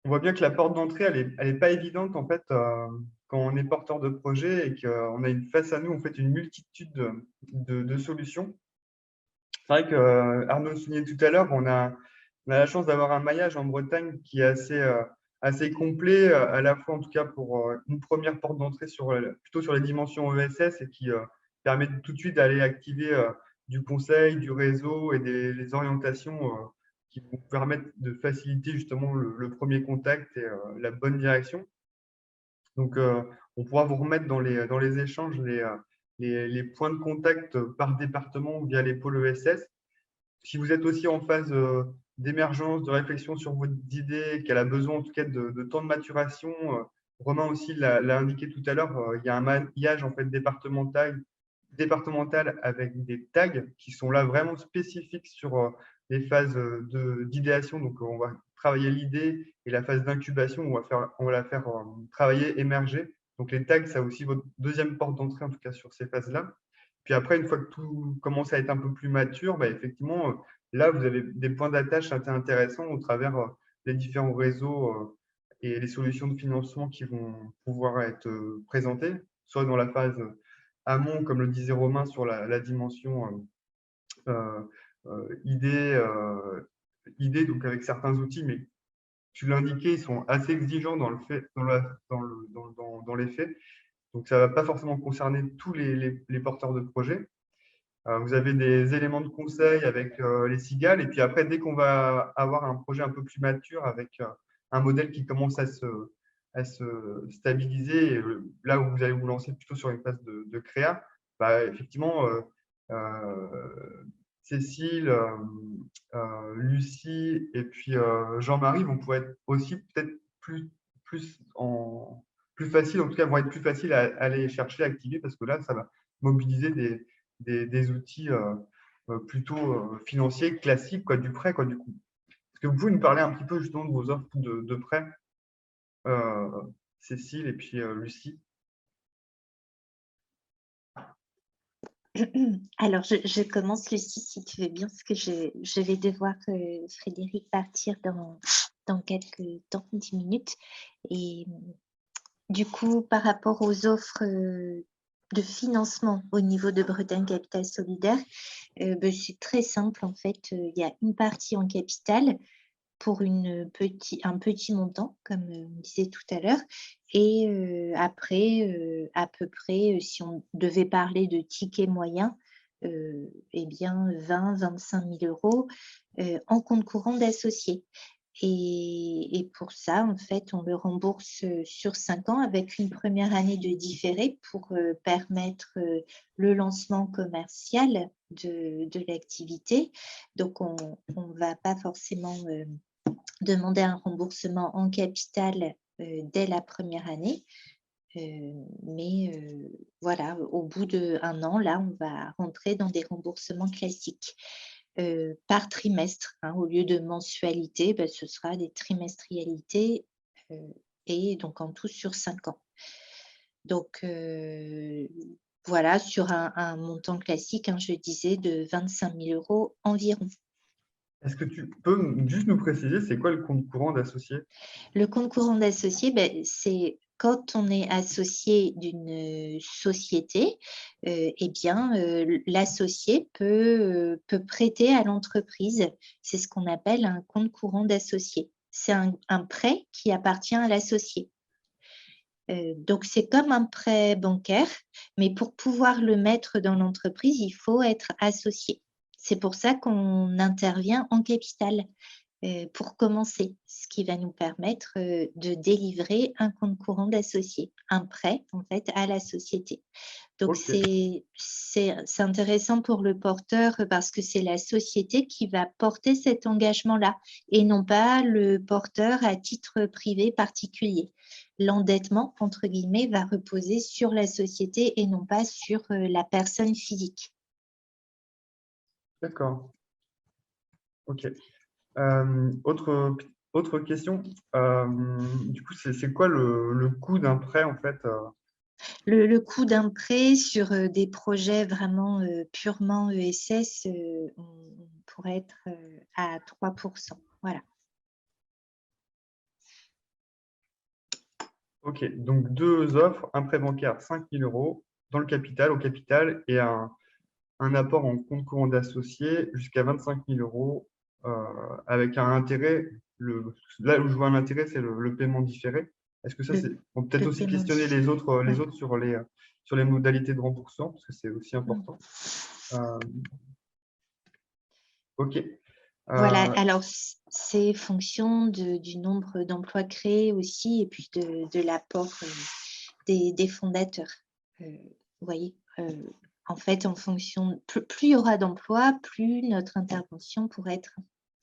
On voit bien que la porte d'entrée, elle est pas évidente en fait quand on est porteur de projet et qu'on a face à nous en fait une multitude de solutions. C'est vrai que Arnaud soulignait tout à l'heure, on a la chance d'avoir un maillage en Bretagne qui est assez complet, à la fois en tout cas pour une première porte d'entrée plutôt sur les dimensions ESS et qui permet tout de suite d'aller activer du conseil, du réseau et les orientations qui vont permettre de faciliter justement le premier contact et la bonne direction. Donc, on pourra vous remettre dans les échanges les points de contact par département via les pôles ESS. Si vous êtes aussi en phase d'émergence, de réflexion sur vos idées, qu'elle a besoin en tout cas de temps de maturation, Romain aussi l'a indiqué tout à l'heure, il y a un maillage en fait départemental avec des tags qui sont là vraiment spécifiques sur les phases d'idéation. Donc, on va travailler l'idée et la phase d'incubation, on va la faire travailler, émerger. Donc, les tags, ça aussi votre deuxième porte d'entrée, en tout cas sur ces phases-là. Puis après, une fois que tout commence à être un peu plus mature, bah, effectivement, là, vous avez des points d'attache intéressants au travers des différents réseaux et les solutions de financement qui vont pouvoir être présentées, soit dans la phase amont, comme le disait Romain, sur la dimension idée, donc avec certains outils, mais tu l'indiquais, ils sont assez exigeants dans les faits. Donc, ça ne va pas forcément concerner tous les porteurs de projets. Vous avez des éléments de conseil avec les cigales. Et puis après, dès qu'on va avoir un projet un peu plus mature avec un modèle qui commence à se stabiliser, et là où vous allez vous lancer plutôt sur une phase de créa, bah, effectivement, Cécile, Lucie et puis Jean-Marie vont pouvoir être aussi peut-être plus facile, en tout cas vont être plus faciles à aller chercher, à activer, parce que là, ça va mobiliser des outils plutôt financiers classiques, quoi, du prêt, quoi, du coup. Est-ce que vous pouvez nous parler un petit peu justement de vos offres de prêt, Cécile et puis Lucie? Alors, je commence, Lucie, si tu veux bien, parce que je vais devoir, Frédéric, partir dans quelques temps, 10 minutes. Et du coup, par rapport aux offres de financement au niveau de Bretagne Capital Solidaire, c'est très simple, en fait. Il y a une partie en capital pour un petit montant, comme on disait tout à l'heure. Et après, à peu près, si on devait parler de tickets moyens, eh bien 20-25 000 euros en compte courant d'associés. Et pour ça, en fait, on le rembourse sur 5 ans avec une première année de différé pour permettre le lancement commercial de l'activité. Donc, on ne va pas forcément demander un remboursement en capital dès la première année. Mais voilà, au bout d'1 an, là, on va rentrer dans des remboursements classiques par trimestre. Au lieu de mensualité, ce sera des trimestrialités et donc en tout sur 5 ans. Donc, voilà, sur un montant classique, je disais, de 25 000 euros environ. Est-ce que tu peux juste nous préciser, c'est quoi le compte courant d'associé? Le compte courant d'associé, c'est quand on est associé d'une société, eh bien, l'associé peut prêter à l'entreprise. C'est ce qu'on appelle un compte courant d'associé. C'est un prêt qui appartient à l'associé. Donc, c'est comme un prêt bancaire, mais pour pouvoir le mettre dans l'entreprise, il faut être associé. C'est pour ça qu'on intervient en capital pour commencer, ce qui va nous permettre de délivrer un compte courant d'associé, un prêt en fait à la société. Donc, c'est intéressant pour le porteur parce que c'est la société qui va porter cet engagement-là et non pas le porteur à titre privé particulier. L'endettement, entre guillemets, va reposer sur la société et non pas sur la personne physique. D'accord. OK. Autre question. Du coup, c'est quoi le coût d'un prêt, en fait? Le coût d'un prêt sur des projets vraiment purement ESS, on pourrait être à 3%. Voilà. OK. Donc, 2 offres, un prêt bancaire 5 000 euros dans le capital, au capital, et un apport en compte courant d'associé jusqu'à 25 000 euros avec un intérêt. Là où je vois un intérêt, c'est le paiement différé. Est-ce que ça, on peut peut-être aussi questionner les autres sur les modalités de remboursement, parce que c'est aussi important. OK. Voilà, alors c'est fonction du nombre d'emplois créés aussi et puis de l'apport des fondateurs. Vous voyez, en fait, en fonction, plus il y aura d'emplois, plus notre intervention pourrait être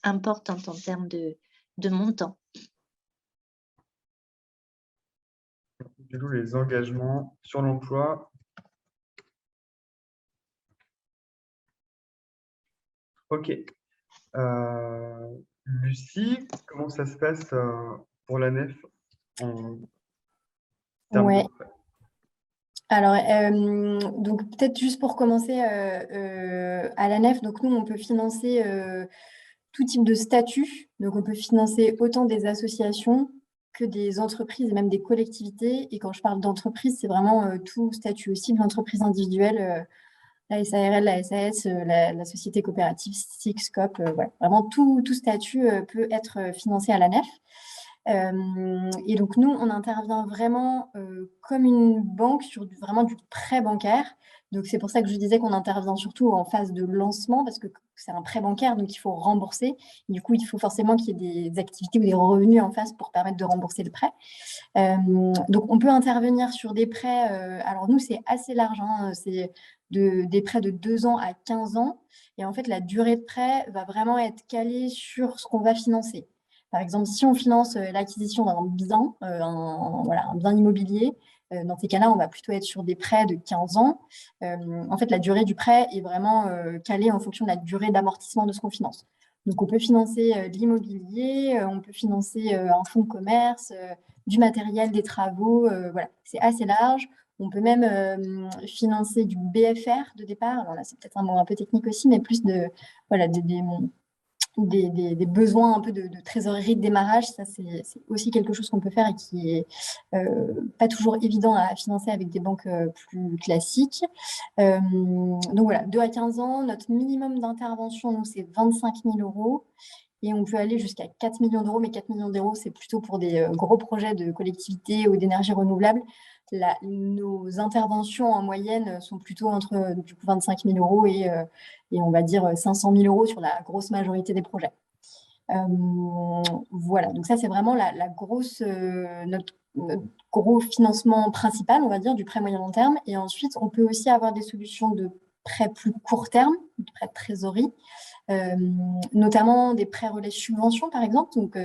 importante en termes de montant. Du coup, les engagements sur l'emploi. Ok. Lucie, comment ça se passe pour la nef en termes de prêt? Alors, donc peut-être juste pour commencer à la nef, donc nous, on peut financer tout type de statut. Donc, on peut financer autant des associations que des entreprises et même des collectivités. Et quand je parle d'entreprise, c'est vraiment tout statut aussi de l'entreprise individuelle, la SARL, la SAS, la société coopérative, SICSCOP, voilà. Vraiment tout statut peut être financé à la nef. Et donc, nous, on intervient vraiment comme une banque sur vraiment du prêt bancaire. Donc, c'est pour ça que je disais qu'on intervient surtout en phase de lancement parce que c'est un prêt bancaire, donc il faut rembourser. Et du coup, il faut forcément qu'il y ait des activités ou des revenus en face pour permettre de rembourser le prêt. Donc, on peut intervenir sur des prêts. Alors, nous, c'est assez large. Hein, c'est des prêts de 2 ans à 15 ans. Et en fait, la durée de prêt va vraiment être calée sur ce qu'on va financer. Par exemple, si on finance l'acquisition d'un bien, un bien immobilier, dans ces cas-là, on va plutôt être sur des prêts de 15 ans. En fait, la durée du prêt est vraiment calée en fonction de la durée d'amortissement de ce qu'on finance. Donc, on peut financer de l'immobilier, on peut financer un fonds de commerce, du matériel, des travaux. Voilà, c'est assez large. On peut même financer du BFR de départ. Alors là, c'est peut-être un mot un peu technique aussi, mais plus des besoins un peu de trésorerie de démarrage. Ça, c'est aussi quelque chose qu'on peut faire et qui est pas toujours évident à financer avec des banques plus classiques. Donc voilà, 2 à 15 ans, notre minimum d'intervention, nous, c'est 25 000 €. Et on peut aller jusqu'à 4 millions d'euros, mais 4 millions d'euros, c'est plutôt pour des gros projets de collectivité ou d'énergie renouvelable. Nos interventions en moyenne sont plutôt entre du coup, 25 000 € et on va dire 500 000 € sur la grosse majorité des projets. Voilà, donc ça, c'est vraiment notre gros financement principal, on va dire, du prêt moyen long terme. Et ensuite, on peut aussi avoir des solutions de prêt plus court terme, de prêt de trésorerie. Notamment des prêts relais subventions, par exemple. Donc,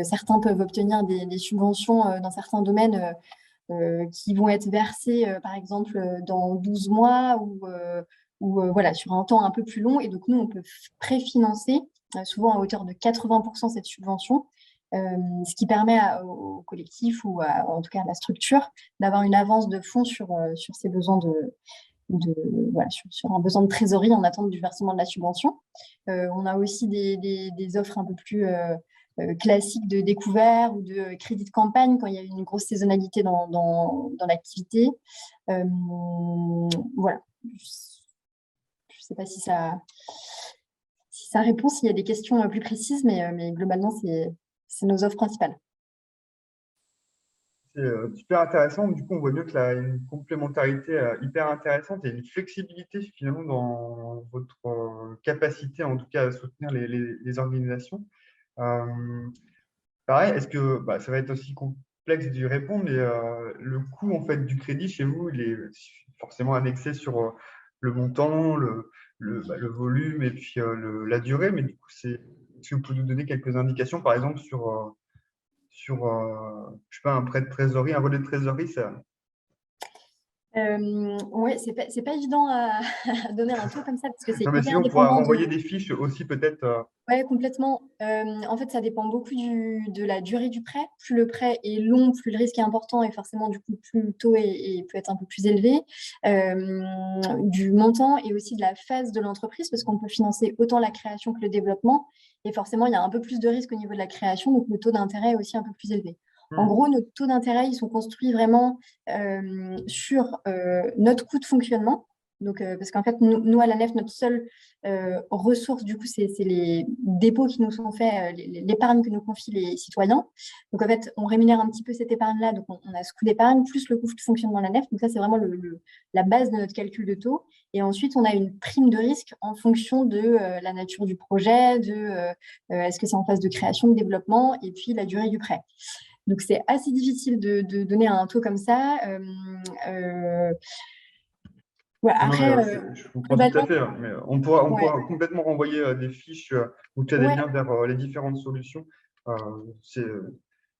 certains peuvent obtenir des subventions dans certains domaines qui vont être versées, par exemple, dans 12 mois ou voilà, sur un temps un peu plus long. Et donc, nous, on peut préfinancer, souvent à hauteur de 80% cette subvention, ce qui permet au collectif ou en tout cas à la structure d'avoir une avance de fonds sur ses besoins voilà, sur un besoin de trésorerie en attente du versement de la subvention. On a aussi des offres un peu plus classiques de découvert ou de crédit de campagne quand il y a une grosse saisonnalité dans l'activité. Voilà. Je ne sais pas si ça répond, s'il y a des questions plus précises, mais globalement, c'est nos offres principales. C'est super intéressant. Du coup, on voit bien qu'il y a une complémentarité hyper intéressante et une flexibilité finalement dans votre capacité, en tout cas, à soutenir les organisations. Pareil, est-ce que ça va être aussi complexe d'y répondre, mais le coût en fait du crédit chez vous, il est forcément annexé sur le montant, le volume et puis la durée. Mais du coup, est-ce que vous pouvez nous donner quelques indications, par exemple, sur je sais pas, un prêt de trésorerie, un volet de trésorerie, ça. Oui, c'est pas évident à donner un taux comme ça parce que c'est Non, mais hyper sinon, on pourra dépendant renvoyer des fiches aussi, peut-être. Oui, complètement. En fait, ça dépend beaucoup de la durée du prêt. Plus le prêt est long, plus le risque est important et forcément, du coup, plus le taux peut être un peu plus élevé. Du montant et aussi de la phase de l'entreprise parce qu'on peut financer autant la création que le développement. Et forcément, il y a un peu plus de risque au niveau de la création, donc le taux d'intérêt est aussi un peu plus élevé. En gros, nos taux d'intérêt, ils sont construits vraiment sur notre coût de fonctionnement. Donc, parce qu'en fait, nous, à la nef, notre seule ressource, du coup, c'est les dépôts qui nous sont faits, l'épargne que nous confient les citoyens. Donc, en fait, on rémunère un petit peu cette épargne-là. Donc, on a ce coût d'épargne plus le coût de fonctionnement de la nef. Donc, ça, c'est vraiment la base de notre calcul de taux. Et ensuite, on a une prime de risque en fonction de la nature du projet, est-ce que c'est en phase de création, de développement, et puis la durée du prêt. Donc, c'est assez difficile de donner un taux comme ça. Ouais, Non, après, je comprends tout à globalement, fait, hein, mais on pourra ouais, complètement renvoyer des fiches où tu as des ouais, liens vers les différentes solutions. C'est,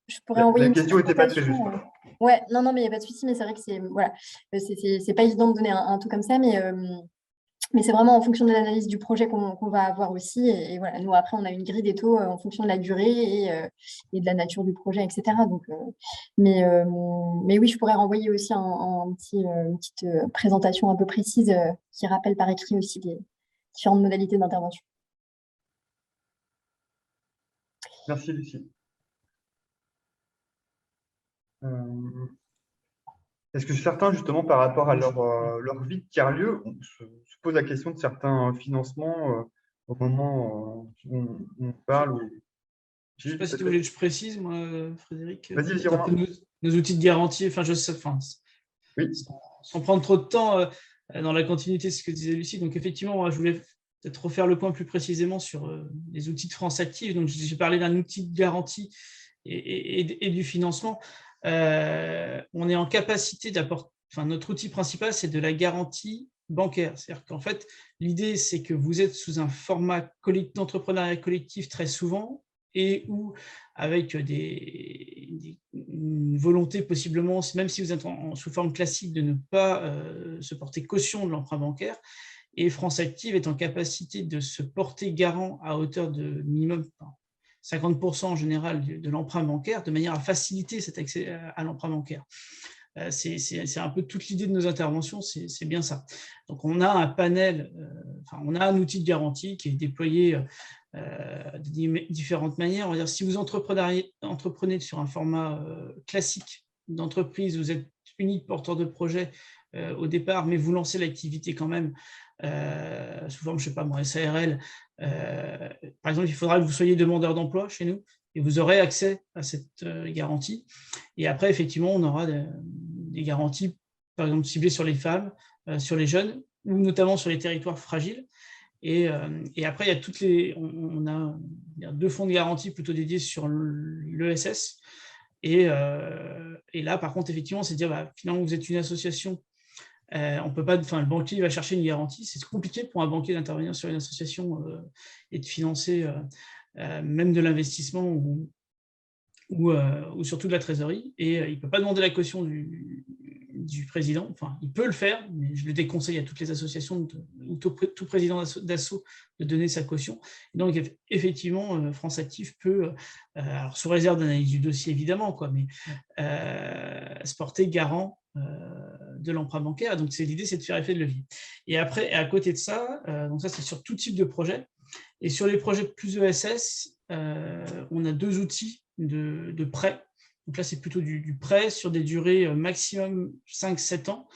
je pourrais envoyer la une petite question n'était pas très juste. présentation. Ouais, non, non, mais il n'y a pas de souci, mais c'est vrai que c'est voilà, c'est pas évident de donner un tout comme ça, mais c'est vraiment en fonction de l'analyse du projet qu'on va avoir aussi. Et voilà, nous, après, on a une grille des taux en fonction de la durée et de la nature du projet, etc. Donc, mais oui, je pourrais renvoyer aussi une petite présentation un peu précise qui rappelle par écrit aussi les différentes modalités d'intervention. Merci, Lucie. Est-ce que certains, justement, par rapport à leur vie de tiers-lieu, se posent la question de certains financements au moment où on parle Je ne sais pas si tu voulais que je précise, moi, Frédéric. Vas-y, Romain. Nos outils de garantie, enfin, oui. sans prendre trop de temps dans la continuité de ce que disait Lucie. Donc, effectivement, moi, je voulais peut-être refaire le point plus précisément sur les outils de France Active. Donc, j'ai parlé d'un outil de garantie et du financement. On est en capacité d'apporter, enfin, notre outil principal, c'est de la garantie bancaire. C'est-à-dire qu'en fait, l'idée, c'est que vous êtes sous un format d'entrepreneuriat collectif très souvent, et ou avec une volonté possiblement, même si vous êtes sous forme classique, de ne pas se porter caution de l'emprunt bancaire. Et France Active est en capacité de se porter garant à hauteur de minimum 50% en général de l'emprunt bancaire, de manière à faciliter cet accès à l'emprunt bancaire. C'est un peu toute l'idée de nos interventions, c'est bien ça. Donc on a un panel, on a un outil de garantie qui est déployé de différentes manières. On va dire, si vous entreprenez sur un format classique d'entreprise, vous êtes unique porteur de projet au départ, mais vous lancez l'activité quand même sous forme, je ne sais pas moi, SARL. Par exemple, il faudra que vous soyez demandeur d'emploi chez nous et vous aurez accès à cette garantie. Et après, effectivement, on aura des garanties, par exemple, ciblées sur les femmes, sur les jeunes, ou notamment sur les territoires fragiles. Et après, il y a on a 2 fonds de garantie plutôt dédiés sur l'ESS. Et là, par contre, effectivement, c'est dire, finalement, vous êtes une association, on peut pas, le banquier va chercher une garantie. C'est compliqué pour un banquier d'intervenir sur une association et de financer même de l'investissement ou surtout de la trésorerie. Et il ne peut pas demander la caution du président. Enfin, il peut le faire, mais je le déconseille à toutes les associations ou tout président d'asso de donner sa caution. Et donc, effectivement, France Active peut, alors sous réserve d'analyse du dossier évidemment, mais se porter garant de l'emprunt bancaire. Donc, l'idée, c'est de faire effet de levier. Et après, à côté de ça, donc ça, c'est sur tout type de projet. Et sur les projets plus ESS, on a 2 outils de prêt. Donc là, c'est plutôt du prêt sur des durées maximum 5-7 ans.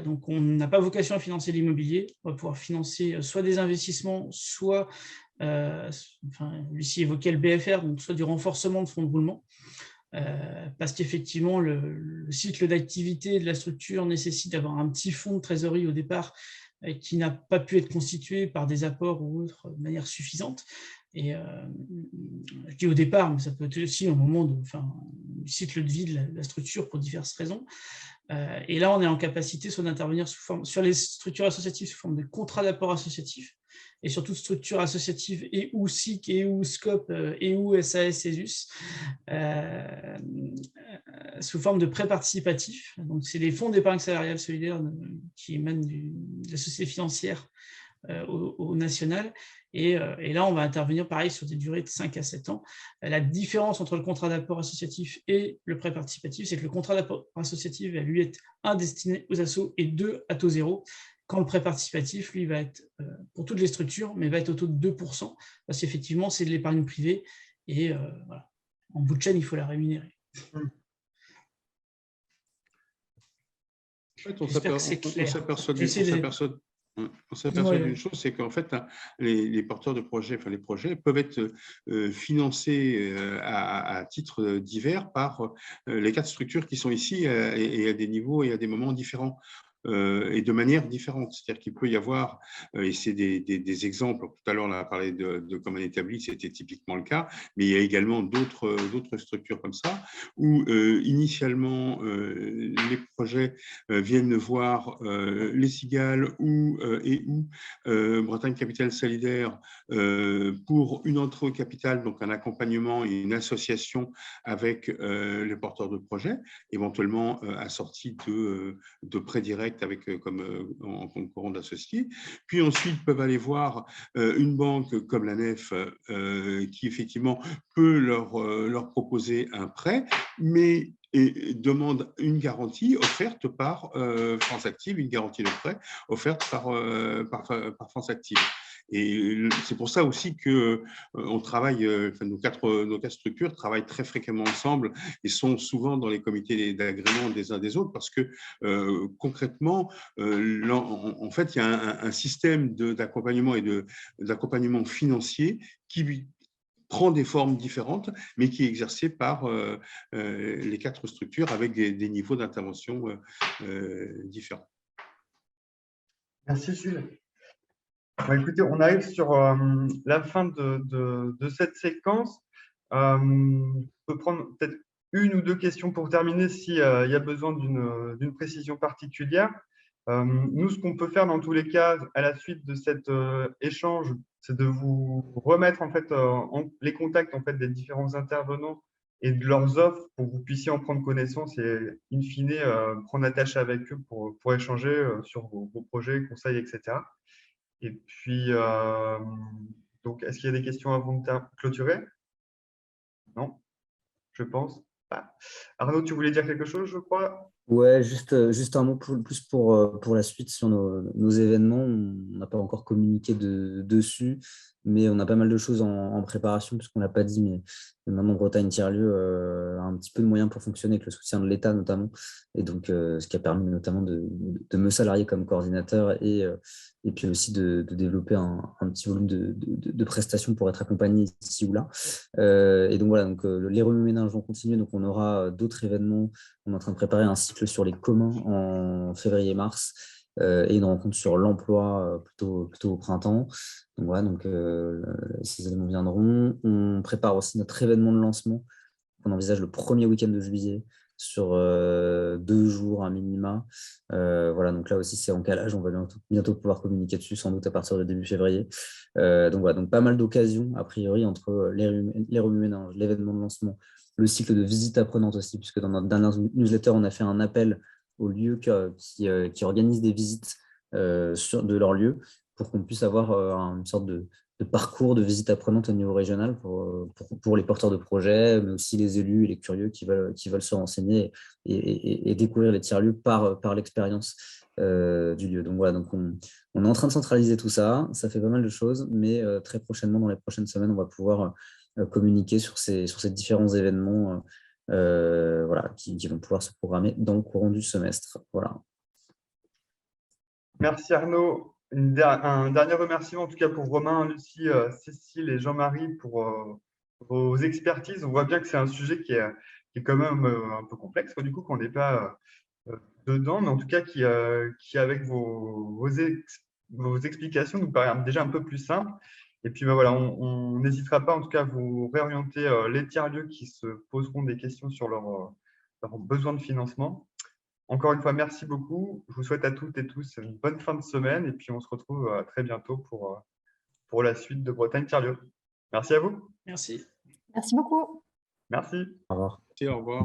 Donc, on n'a pas vocation à financer l'immobilier. On va pouvoir financer soit des investissements, soit, Lucie évoquait le BFR, donc soit du renforcement de fonds de roulement. Parce qu'effectivement, le cycle d'activité de la structure nécessite d'avoir un petit fonds de trésorerie au départ qui n'a pas pu être constitué par des apports ou autres de manière suffisante. Et je dis au départ, mais ça peut être aussi au moment du cycle de vie de la structure pour diverses raisons. Et là, on est en capacité soit d'intervenir sur les structures associatives sous forme de contrat d'apport associatif, et sur toute structure associative et ou SIC et ou SCOP et ou SAS CESUS, sous forme de prêt participatif. Donc, c'est des fonds d'épargne salariale solidaire qui émanent de la société financière au national. Et là, on va intervenir pareil sur des durées de 5 à 7 ans. La différence entre le contrat d'apport associatif et le prêt participatif, c'est que le contrat d'apport associatif va lui être 1 destiné aux assos et 2 à taux zéro, quand le prêt participatif, lui, va être pour toutes les structures, mais va être au taux de 2%, parce qu'effectivement, c'est de l'épargne privée, et voilà. En bout de chaîne, il faut la rémunérer. En fait, on s'aperçoit d'une chose, c'est qu'en fait, les porteurs de projets, les projets peuvent être financés à titre divers par les 4 structures qui sont ici et à des niveaux et à des moments différents. et de manière différente. C'est-à-dire qu'il peut y avoir, et c'est des exemples, tout à l'heure on a parlé de commun établi, c'était typiquement le cas, mais il y a également d'autres structures comme ça, où initialement les projets viennent voir les Cigales ou Bretagne Capital Solidaire pour une entrée au capital, donc un accompagnement et une association avec les porteurs de projets, éventuellement assortis de prêts directs avec, en concurrent d'associés. Puis ensuite peuvent aller voir une banque comme la Nef qui effectivement peut leur proposer un prêt, mais demande une garantie offerte par France Active, une garantie de prêt offerte par France Active. Et c'est pour ça aussi que on travaille, nos quatre structures travaillent très fréquemment ensemble et sont souvent dans les comités d'agrément des uns des autres, parce que concrètement, en fait, il y a un système d'accompagnement et d'accompagnement financier qui prend des formes différentes, mais qui est exercé par les quatre structures avec des niveaux d'intervention différents. Merci Jules. Bon, écoutez, on arrive sur la fin de cette séquence. On peut prendre peut-être une ou deux questions pour terminer s'il y a besoin d'une précision particulière. Nous, ce qu'on peut faire dans tous les cas à la suite de cet échange, c'est de vous remettre en fait les contacts en fait des différents intervenants et de leurs offres pour que vous puissiez en prendre connaissance et in fine prendre attache avec eux pour échanger sur vos projets, conseils, etc. Et puis, donc, est-ce qu'il y a des questions avant de clôturer? Non, je pense pas. Arnaud, tu voulais dire quelque chose, je crois? Ouais, juste un mot plus pour la suite sur nos événements. On n'a pas encore communiqué dessus, mais on a pas mal de choses en préparation, puisqu'on ne l'a pas dit, mais maintenant Bretagne Tiers-Lieu a un petit peu de moyens pour fonctionner avec le soutien de l'État notamment, et donc ce qui a permis notamment de me salarier comme coordinateur et puis aussi de développer un petit volume de prestations pour être accompagné ici ou là. Et donc voilà, donc, les remue-ménages vont continuer, donc on aura d'autres événements. On est en train de préparer un cycle sur les communs en février-mars et une rencontre sur l'emploi plutôt au printemps. Donc voilà, donc, ces événements viendront. On prépare aussi notre événement de lancement. On envisage le premier week-end de juillet sur 2 jours à minima. Voilà, donc là aussi c'est en calage. On va bientôt pouvoir communiquer dessus, sans doute à partir de début février. Donc voilà, donc pas mal d'occasions a priori entre les remue-ménages, l'événement de lancement, le cycle de visite apprenante aussi, puisque dans notre dernière newsletter, on a fait un appel aux lieux qui organisent des visites de leur lieu pour qu'on puisse avoir une sorte de parcours de visite apprenante au niveau régional pour les porteurs de projets, mais aussi les élus et les curieux qui veulent se renseigner et découvrir les tiers-lieux par l'expérience du lieu. Donc voilà, donc on est en train de centraliser tout ça. Ça fait pas mal de choses, mais très prochainement, dans les prochaines semaines, on va pouvoir communiquer sur ces différents événements voilà, qui vont pouvoir se programmer dans le courant du semestre. Voilà. Merci Arnaud. Un dernier remerciement en tout cas pour Romain, Lucie, Cécile et Jean-Marie pour vos expertises. On voit bien que c'est un sujet qui est quand même un peu complexe, du coup, qu'on n'est pas dedans, mais en tout cas qui avec vos explications nous paraît déjà un peu plus simple. Et puis voilà, on n'hésitera pas en tout cas à vous réorienter les tiers-lieux qui se poseront des questions sur leurs besoins de financement. Encore une fois, merci beaucoup. Je vous souhaite à toutes et tous une bonne fin de semaine et puis on se retrouve très bientôt pour la suite de Bretagne Tiers-Lieu. Merci à vous. Merci. Merci beaucoup. Merci. Au revoir. Merci, au revoir.